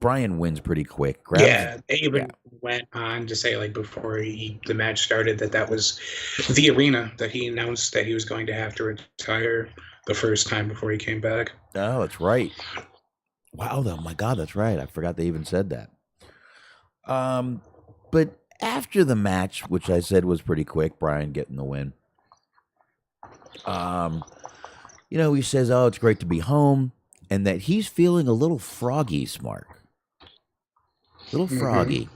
Brian wins pretty quick. They even went on to say, like, before the match started, that was the arena that he announced that he was going to have to retire the first time before he came back. Oh, that's right. Wow, oh my God, that's right. I forgot they even said that. But after the match, which I said was pretty quick, Bryan getting the win. He says, "Oh, it's great to be home," and that he's feeling a little froggy, Smark. Little froggy.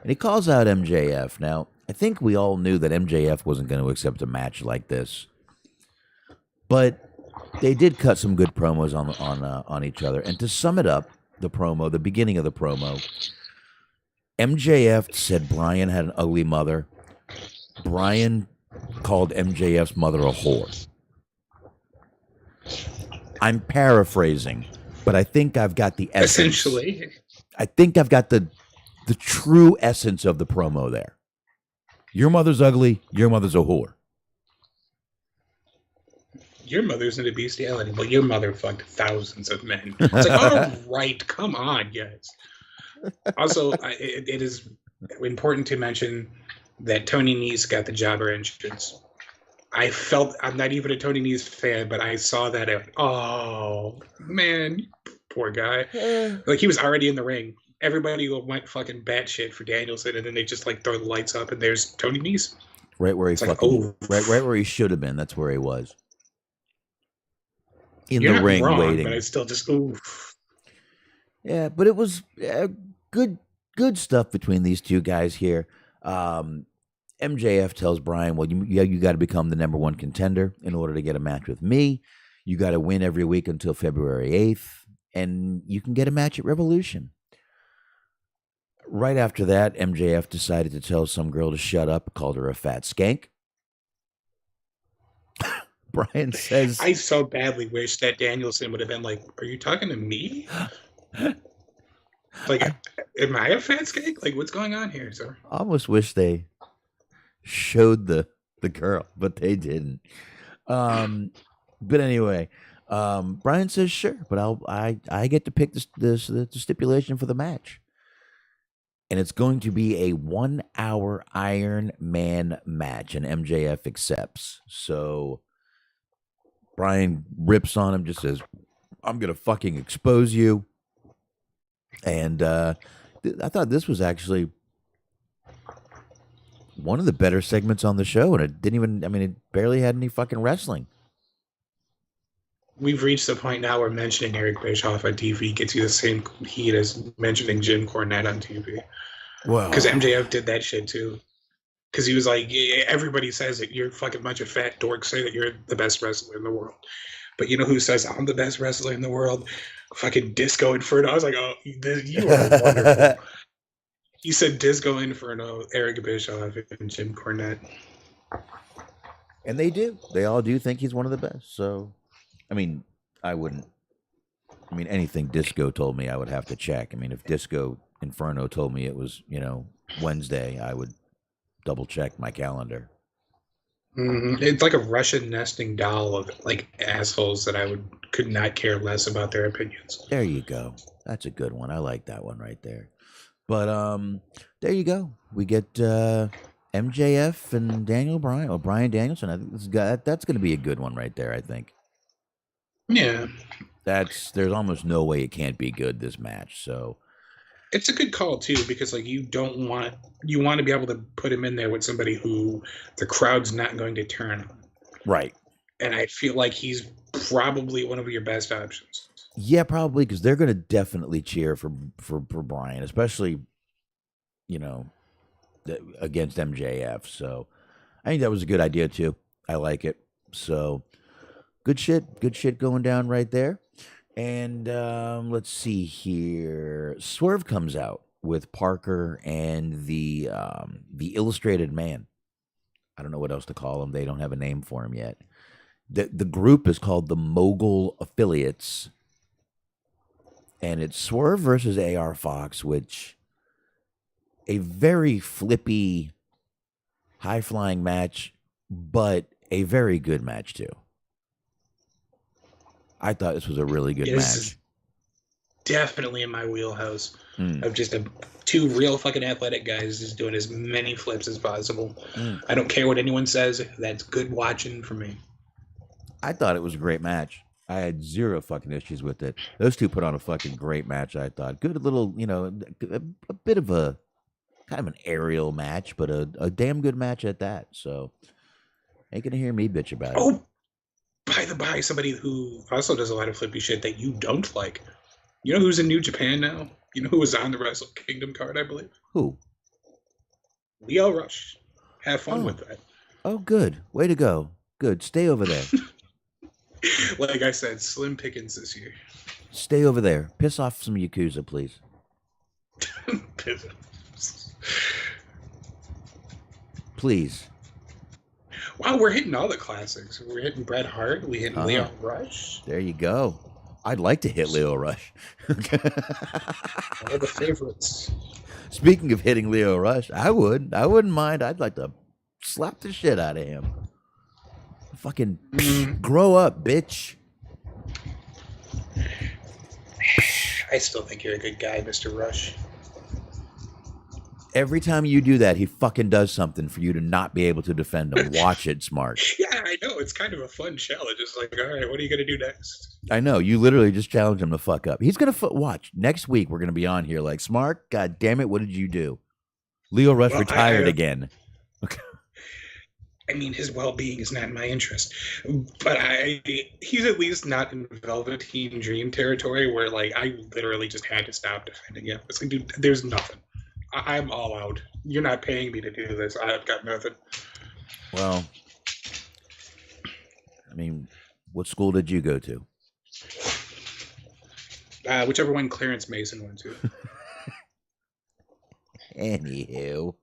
And he calls out MJF. Now, I think we all knew that MJF wasn't going to accept a match like this. But they did cut some good promos on each other. And to sum it up, the beginning of the promo, MJF said Bryan had an ugly mother. Bryan called MJF's mother a whore. I'm paraphrasing, but I think I've got the essence. Essentially. I think I've got the true essence of the promo there. Your mother's ugly. Your mother's a whore. Your mother's into bestiality, but your mother fucked thousands of men. It's like, all right, come on, guys. Also, it is important to mention that Tony Nese got the jobber entrance. I'm not even a Tony Nese fan, but I saw that. Oh, man, poor guy. Like, he was already in the ring. Everybody went fucking batshit for Danielson, and then they just, like, throw the lights up, and there's Tony Nese. Right where he right where he should have been. That's where he was. You're the ring wrong, waiting. But I still just, ooh. Yeah, but it was good stuff between these two guys here. MJF tells Bryan, well, you got to become the number one contender in order to get a match with me. You got to win every week until February 8th, and you can get a match at Revolution. Right after that, MJF decided to tell some girl to shut up, called her a fat skank. Bryan says, I so badly wish that Danielson would have been like, are you talking to me? Like, am I a fat skank? Like, what's going on here, sir? I almost wish they showed the girl, but they didn't. But anyway, Bryan says, sure, but I get to pick the stipulation for the match. And it's going to be a 1 hour Iron Man match, and MJF accepts. So Bryan rips on him, just says, I'm going to fucking expose you. And I thought this was actually one of the better segments on the show. And it barely had any fucking wrestling. We've reached the point now where mentioning Eric Bischoff on TV gets you the same heat as mentioning Jim Cornette on TV. Wow. Because MJF did that shit too. Because he was like, yeah, everybody says that you're fucking bunch of fat dorks say that you're the best wrestler in the world. But you know who says I'm the best wrestler in the world? Fucking Disco Inferno. I was like, oh, you are wonderful. He said Disco Inferno, Eric Bischoff, and Jim Cornette. And they do. They all do think he's one of the best. So, I wouldn't. Anything Disco told me, I would have to check. If Disco Inferno told me it was, Wednesday, I would double check my calendar. Mm-hmm. It's like a Russian nesting doll of like assholes that I could not care less about their opinions. There you go. That's a good one. I like that one right there. But there you go. We get MJF and Daniel Bryan, or Bryan Danielson. I think that's going to be a good one right there, I think. Yeah. There's almost no way it can't be good, this match. So it's a good call too, because like you want to be able to put him in there with somebody who the crowd's not going to turn on. Right. And I feel like he's probably one of your best options. Yeah, probably, because they're going to definitely cheer for Bryan, especially, against MJF. So I think that was a good idea too. I like it. So good shit going down right there. And let's see here. Swerve comes out with Parker and the Illustrated Man. I don't know what else to call him. They don't have a name for him yet. The group is called the Mogul Affiliates. And it's Swerve versus AR Fox, which a very flippy, high-flying match, but a very good match too. I thought this was a really good match. Definitely in my wheelhouse of just two real fucking athletic guys just doing as many flips as possible. I don't care what anyone says. That's good watching for me. I thought it was a great match. I had zero fucking issues with it. Those two put on a fucking great match, I thought. Good little, a bit of a kind of an aerial match, but a damn good match at that. So ain't gonna hear me bitch about it. Oh, by the by, somebody who also does a lot of flippy shit that you don't like. You know who's in New Japan now? You know who was on the Wrestle Kingdom card, I believe? Who? Lio Rush. Have fun with that. Oh, good. Way to go. Good. Stay over there. Like I said, slim pickings this year. Stay over there. Piss off some Yakuza, please. Please. Wow, we're hitting all the classics. We're hitting Bret Hart. We hitting Lio Rush. There you go. I'd like to hit Lio Rush. All the favorites. Speaking of hitting Lio Rush, I wouldn't mind. I'd like to slap the shit out of him. Fucking grow up, bitch. I still think you're a good guy, Mr. Rush. Every time you do that, he fucking does something for you to not be able to defend him. Watch it, Smart. Yeah, I know. It's kind of a fun challenge. It's like, all right, what are you going to do next? I know. You literally just challenge him to fuck up. He's going to watch. Next week, we're going to be on here like, Smart, God damn it, what did you do? Lio Rush retired again. Okay. I mean, his well-being is not in my interest. But he's at least not in Velveteen Dream territory where, like, I literally just had to stop defending him. It's like, dude, there's nothing. I'm all out. You're not paying me to do this. I've got nothing. Well, I mean, what school did you go to? Whichever one Clarence Mason went to. Anywho.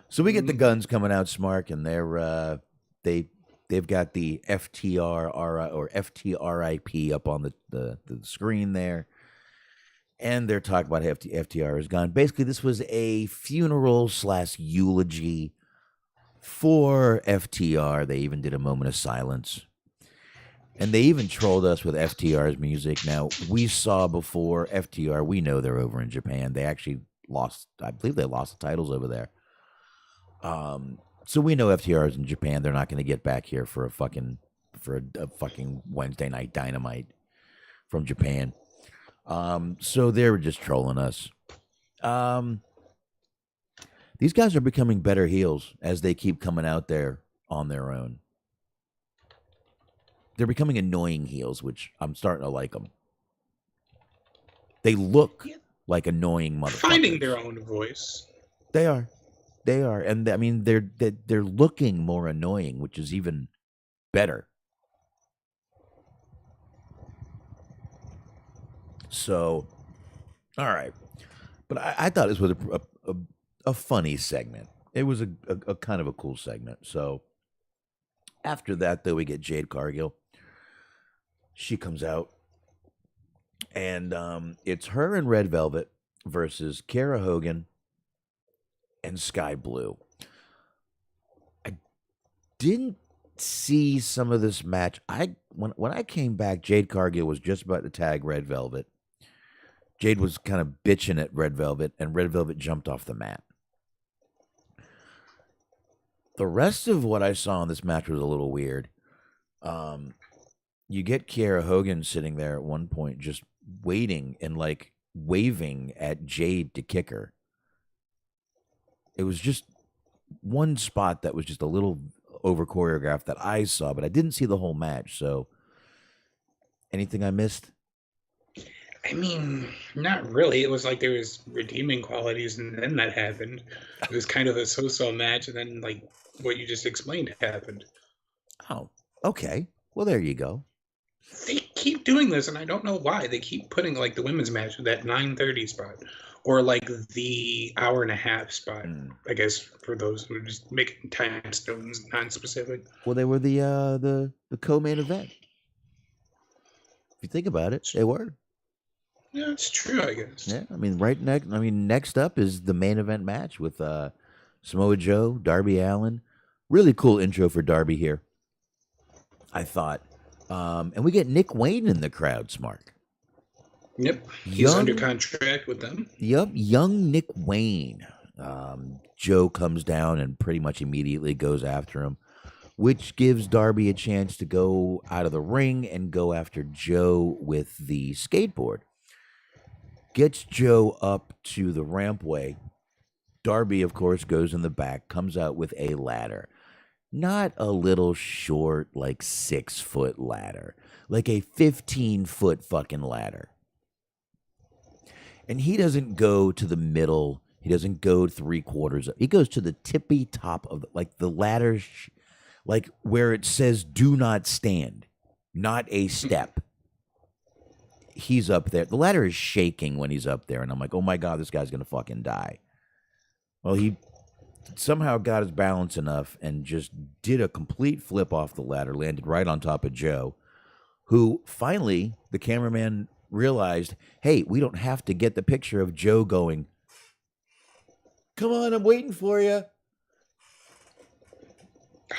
So we get the guns coming out, Smark, and they've got the FTR or FTRIP up on the screen there. And they're talking about FTR is gone. Basically, this was a funeral / eulogy for FTR. They even did a moment of silence. And they even trolled us with FTR's music. Now, we saw before FTR, we know they're over in Japan. They actually lost, I believe they lost the titles over there. So we know FTR is in Japan. They're not going to get back here for a fucking Wednesday night Dynamite from Japan. So they were just trolling us. These guys are becoming better heels as they keep coming out there on their own. They're becoming annoying heels, which I'm starting to like them. They look like annoying motherfuckers. Finding their own voice. They are, and I mean they're looking more annoying, which is even better. So, all right. But I thought this was a funny segment. It was a kind of a cool segment. So, after that, though, we get Jade Cargill. She comes out. And it's her and Red Velvet versus Kara Hogan and Sky Blue. I didn't see some of this match. When I came back, Jade Cargill was just about to tag Red Velvet. Jade was kind of bitching at Red Velvet, and Red Velvet jumped off the mat. The rest of what I saw in this match was a little weird. You get Kiera Hogan sitting there at one point just waiting and like waving at Jade to kick her. It was just one spot that was just a little over choreographed that I saw, but I didn't see the whole match. So anything I missed? I mean, not really. It was like there was redeeming qualities, and then that happened. It was kind of a so-so match, and then like what you just explained happened. Oh, okay. Well, there you go. They keep doing this, and I don't know why. They keep putting like the women's match at that 9:30 spot, or like the hour and a half spot. I guess for those who are just making time stones non-specific. Well, they were the co-main event. If you think about it, they were. Yeah, it's true, I guess. Yeah, I mean, next up is the main event match with Samoa Joe, Darby Allin. Really cool intro for Darby here, I thought. And we get Nick Wayne in the crowd, Smark. Yep, he's under contract with them. Yep, young Nick Wayne. Joe comes down and pretty much immediately goes after him. which gives Darby a chance to go out of the ring and go after Joe with the skateboard. Gets Joe up to the rampway. Darby, of course, goes in the back, comes out with a ladder. Not a little short, like 6-foot ladder, like a 15-foot fucking ladder. And he doesn't go to the middle. He doesn't go 3/4. He goes to the tippy top of like the ladder, like where it says "Do not stand," not a step. He's up there. The ladder is shaking when he's up there, and I'm like, oh my God, this guy's gonna fucking die. Well, he somehow got his balance enough and just did a complete flip off the ladder, landed right on top of Joe, who finally, the cameraman realized, hey, we don't have to get the picture of Joe going, come on, I'm waiting for you.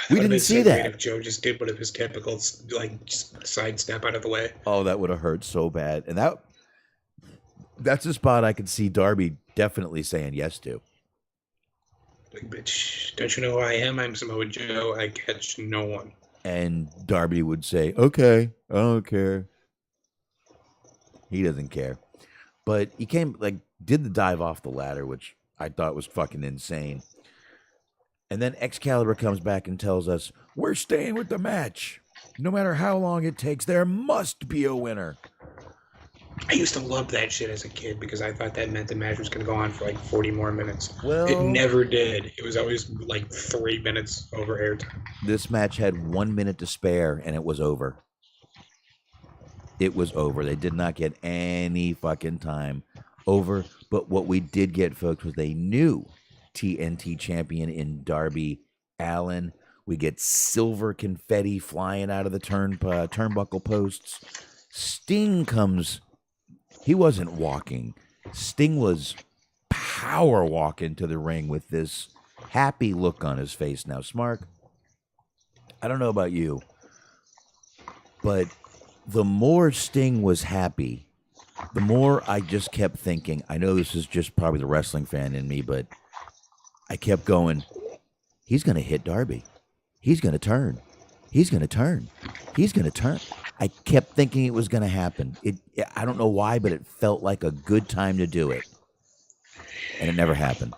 We didn't see that. If Joe just did one of his typical, like, just sidestep out of the way. Oh, that would have hurt so bad. And that's a spot I could see Darby definitely saying yes to. Like, bitch, don't you know who I am? I'm Samoa Joe. I catch no one. And Darby would say, okay, I don't care. He doesn't care. But he did the dive off the ladder, which I thought was fucking insane. And then Excalibur comes back and tells us, we're staying with the match. No matter how long it takes, there must be a winner. I used to love that shit as a kid because I thought that meant the match was going to go on for like 40 more minutes. Well, it never did. It was always like 3 minutes over airtime. This match had 1 minute to spare, and it was over. It was over. They did not get any fucking time over. But what we did get, folks, was a new TNT champion in Darby Allin. We get silver confetti flying out of the turnbuckle posts. Sting comes. He wasn't walking. Sting was power walking to the ring with this happy look on his face. Now, Smark, I don't know about you, but the more Sting was happy, the more I just kept thinking, I know this is just probably the wrestling fan in me, but I kept going, he's going to hit Darby. He's going to turn. He's going to turn. He's going to turn. I kept thinking it was going to happen. I don't know why, but it felt like a good time to do it. And it never happened.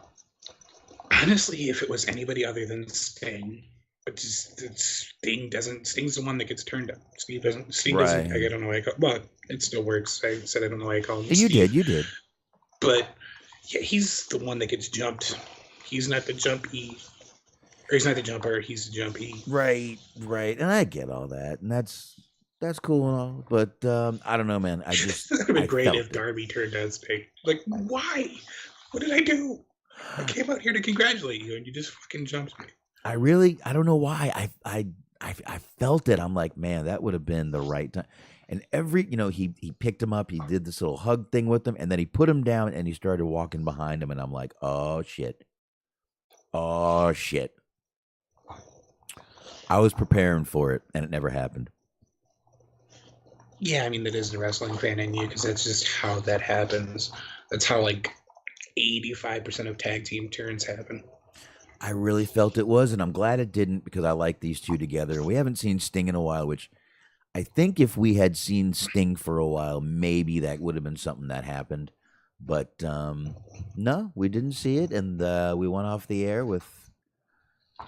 Honestly, if it was anybody other than Sting, but just Sting's the one that gets turned up. Sting doesn't, I don't know why I call, well, it still works. I said I don't know why I call him You did. But yeah, he's the one that gets jumped. He's not the jumpy. Or he's not the jumper, he's the jumpy. Right. And I get all that. And that's cool and all. But I don't know, man. I just it would have been great if Darby turned on Sting. Like, why? What did I do? I came out here to congratulate you and you just fucking jumped me. I don't know why. I felt it. I'm like, man, that would have been the right time. And he picked him up, he did this little hug thing with him, and then he put him down and he started walking behind him, and I'm like, oh shit. I was preparing for it, and it never happened. Yeah, I mean, that is the wrestling fan in you, because that's just how that happens. That's how, like, 85% of tag team turns happen. I really felt it was, and I'm glad it didn't, because I like these two together. We haven't seen Sting in a while, which I think if we had seen Sting for a while, maybe that would have been something that happened. But no, we didn't see it, and we went off the air with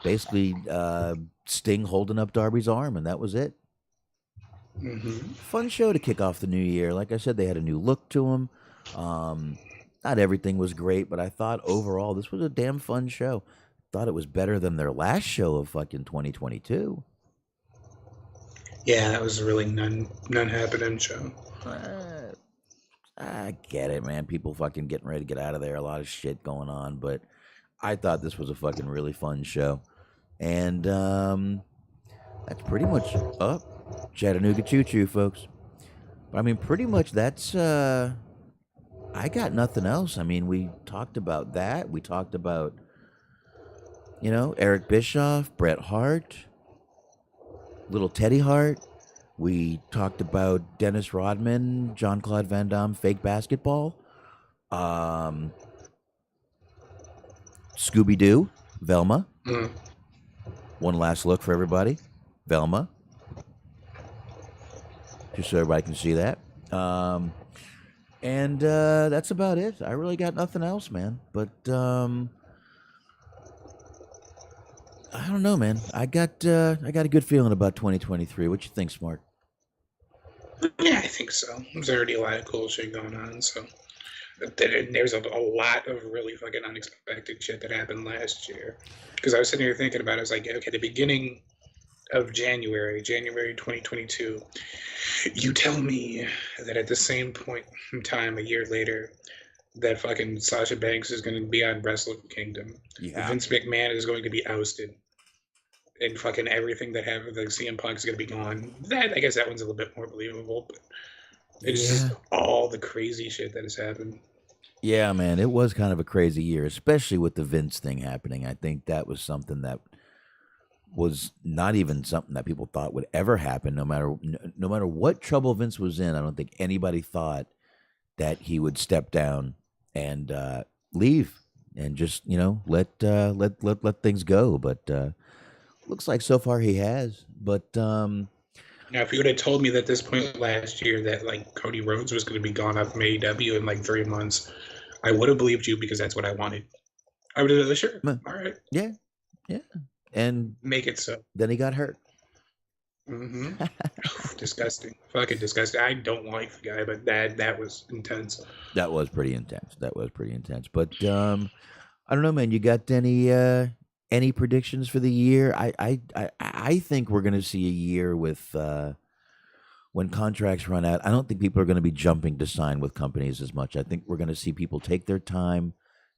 basically Sting holding up Darby's arm, and that was it. Mm-hmm. Fun show to kick off the new year. Like I said, they had a new look to them. Not everything was great, but I thought overall this was a damn fun show. Thought it was better than their last show of fucking 2022. Yeah, that was a really none happening show. I get it, man. People fucking getting ready to get out of there. A lot of shit going on, but I thought this was a fucking really fun show. And that's pretty much up. Chattanooga choo-choo, folks. But I mean, pretty much that's I got nothing else. I mean, we talked about that. We talked about, Eric Bischoff, Bret Hart, little Teddy Hart. We talked about Dennis Rodman, Jean-Claude Van Damme, fake basketball. Scooby-Doo, Velma. Mm. one last look for everybody. Velma. Just so everybody can see that. And that's about it. I really got nothing else, man. But I don't know, man. I got a good feeling about 2023. What you think, Smart? Yeah, I think so. There's already a lot of cool shit going on, so there's a lot of really fucking unexpected shit that happened last year. Because I was sitting here thinking about it, I was like, okay, the beginning of January 2022, you tell me that at the same point in time, a year later, that fucking Sasha Banks is going to be on Wrestle Kingdom. Yeah. Vince McMahon is going to be ousted. And fucking everything that happened, like CM Punk is going to be gone. That, I guess that one's a little bit more believable, but it's just all the crazy shit that has happened. Yeah, man, it was kind of a crazy year, especially with the Vince thing happening. I think that was something that was not even something that people thought would ever happen, no matter what trouble Vince was in. I don't think anybody thought that he would step down and leave and just, let things go. But looks like so far he has. But now, if you would have told me that at this point last year that like Cody Rhodes was going to be gone off from AEW in like 3 months, I would have believed you because that's what I wanted. I would have said, sure, all right, yeah, and make it so. Then he got hurt. Mm-hmm. Disgusting, fucking disgusting. I don't like the guy, but that was intense. That was pretty intense. But I don't know, man. You got any predictions for the year? I think we're going to see a year with when contracts run out. I don't think people are going to be jumping to sign with companies as much. I think we're going to see people take their time,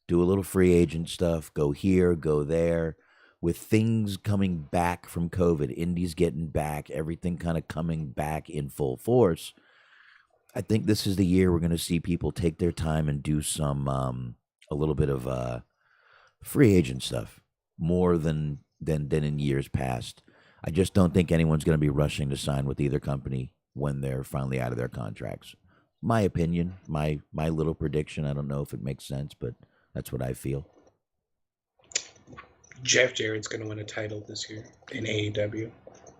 do a little free agent stuff, go here, go there. With things coming back from COVID, indies getting back, everything kind of coming back in full force, I think this is the year we're going to see people take their time and do some a little bit of free agent stuff more than in years past. I just don't think anyone's going to be rushing to sign with either company when they're finally out of their contracts. My opinion, my little prediction. I don't know if it makes sense, but that's what I feel. Jeff Jarrett's going to win a title this year in AEW,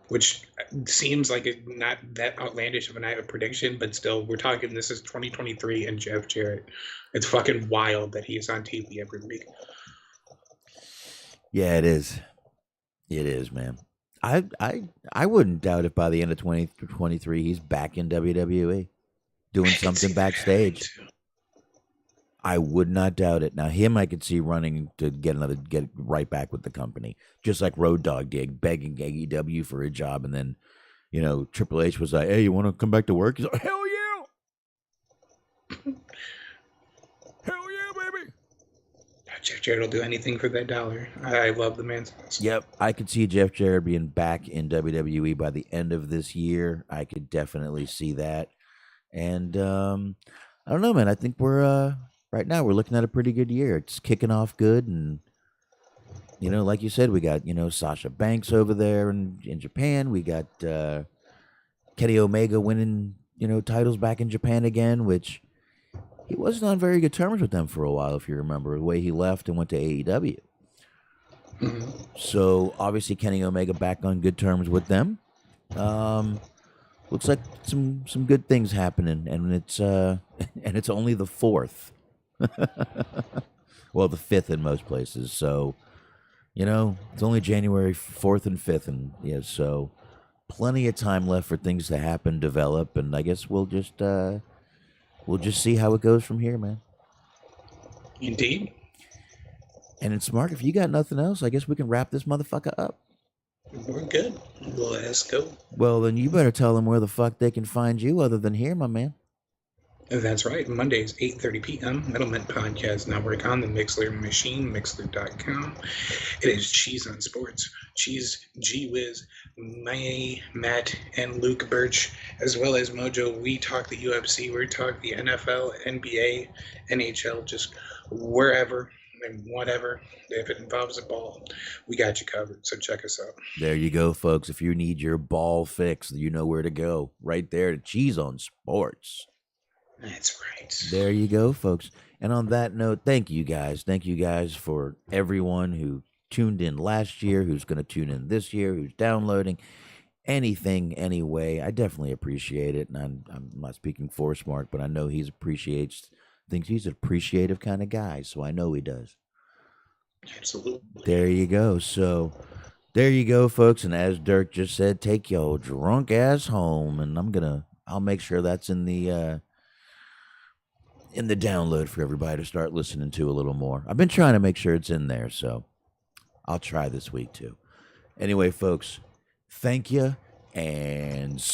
which seems like it's not that outlandish of a prediction, but still, we're talking this is 2023 and Jeff Jarrett. It's fucking wild that he's on TV every week. Yeah, it is. It is, man. I wouldn't doubt if by the end of 2023 he's back in WWE doing something backstage. I would not doubt it. Now, him I could see running to get right back with the company, just like Road Dogg did, begging AEW for a job, and then, Triple H was like, "Hey, you want to come back to work?" He's like, "Hell yeah, hell yeah, baby!" Jeff Jarrett will do anything for that dollar. I love the man. Yep, I could see Jeff Jarrett being back in WWE by the end of this year. I could definitely see that, and I don't know, man. I think we're. Right now, we're looking at a pretty good year. It's kicking off good, and like you said, we got Sasha Banks over there in Japan. We got Kenny Omega winning titles back in Japan again, which he wasn't on very good terms with them for a while, if you remember the way he left and went to AEW. Mm-hmm. So obviously, Kenny Omega back on good terms with them. Looks like some good things happening, and it's only the 4th. Well, the 5th in most places. So, it's only January 4th and 5th, and so plenty of time left for things to happen, develop, and I guess we'll just see how it goes from here, man. Indeed. And it's Mark. If you got nothing else, I guess we can wrap this motherfucker up. We're good. Let's go. Well, then you better tell them where the fuck they can find you, other than here, my man. That's right. Mondays, 8:30 p.m. Middleman Podcast Network on the Mixler machine, Mixler.com. It is Cheese on Sports. Cheese, G-Wiz, May, Matt, and Luke Birch, as well as Mojo. We talk the UFC. We talk the NFL, NBA, NHL, just wherever and whatever. If it involves a ball, we got you covered. So check us out. There you go, folks. If you need your ball fix, you know where to go. Right there to Cheese on Sports. That's right. There you go, folks. And on that note, thank you guys. Thank you guys for everyone who tuned in last year, who's going to tune in this year, who's downloading anything, anyway. I definitely appreciate it. And I'm not speaking for Smark, but I know he thinks he's an appreciative kind of guy. So I know he does. Absolutely. There you go. So there you go, folks. And as Dirk just said, take your drunk ass home. And I'll make sure that's in the download for everybody to start listening to a little more. I've been trying to make sure it's in there, so I'll try this week too. Anyway, folks, thank you and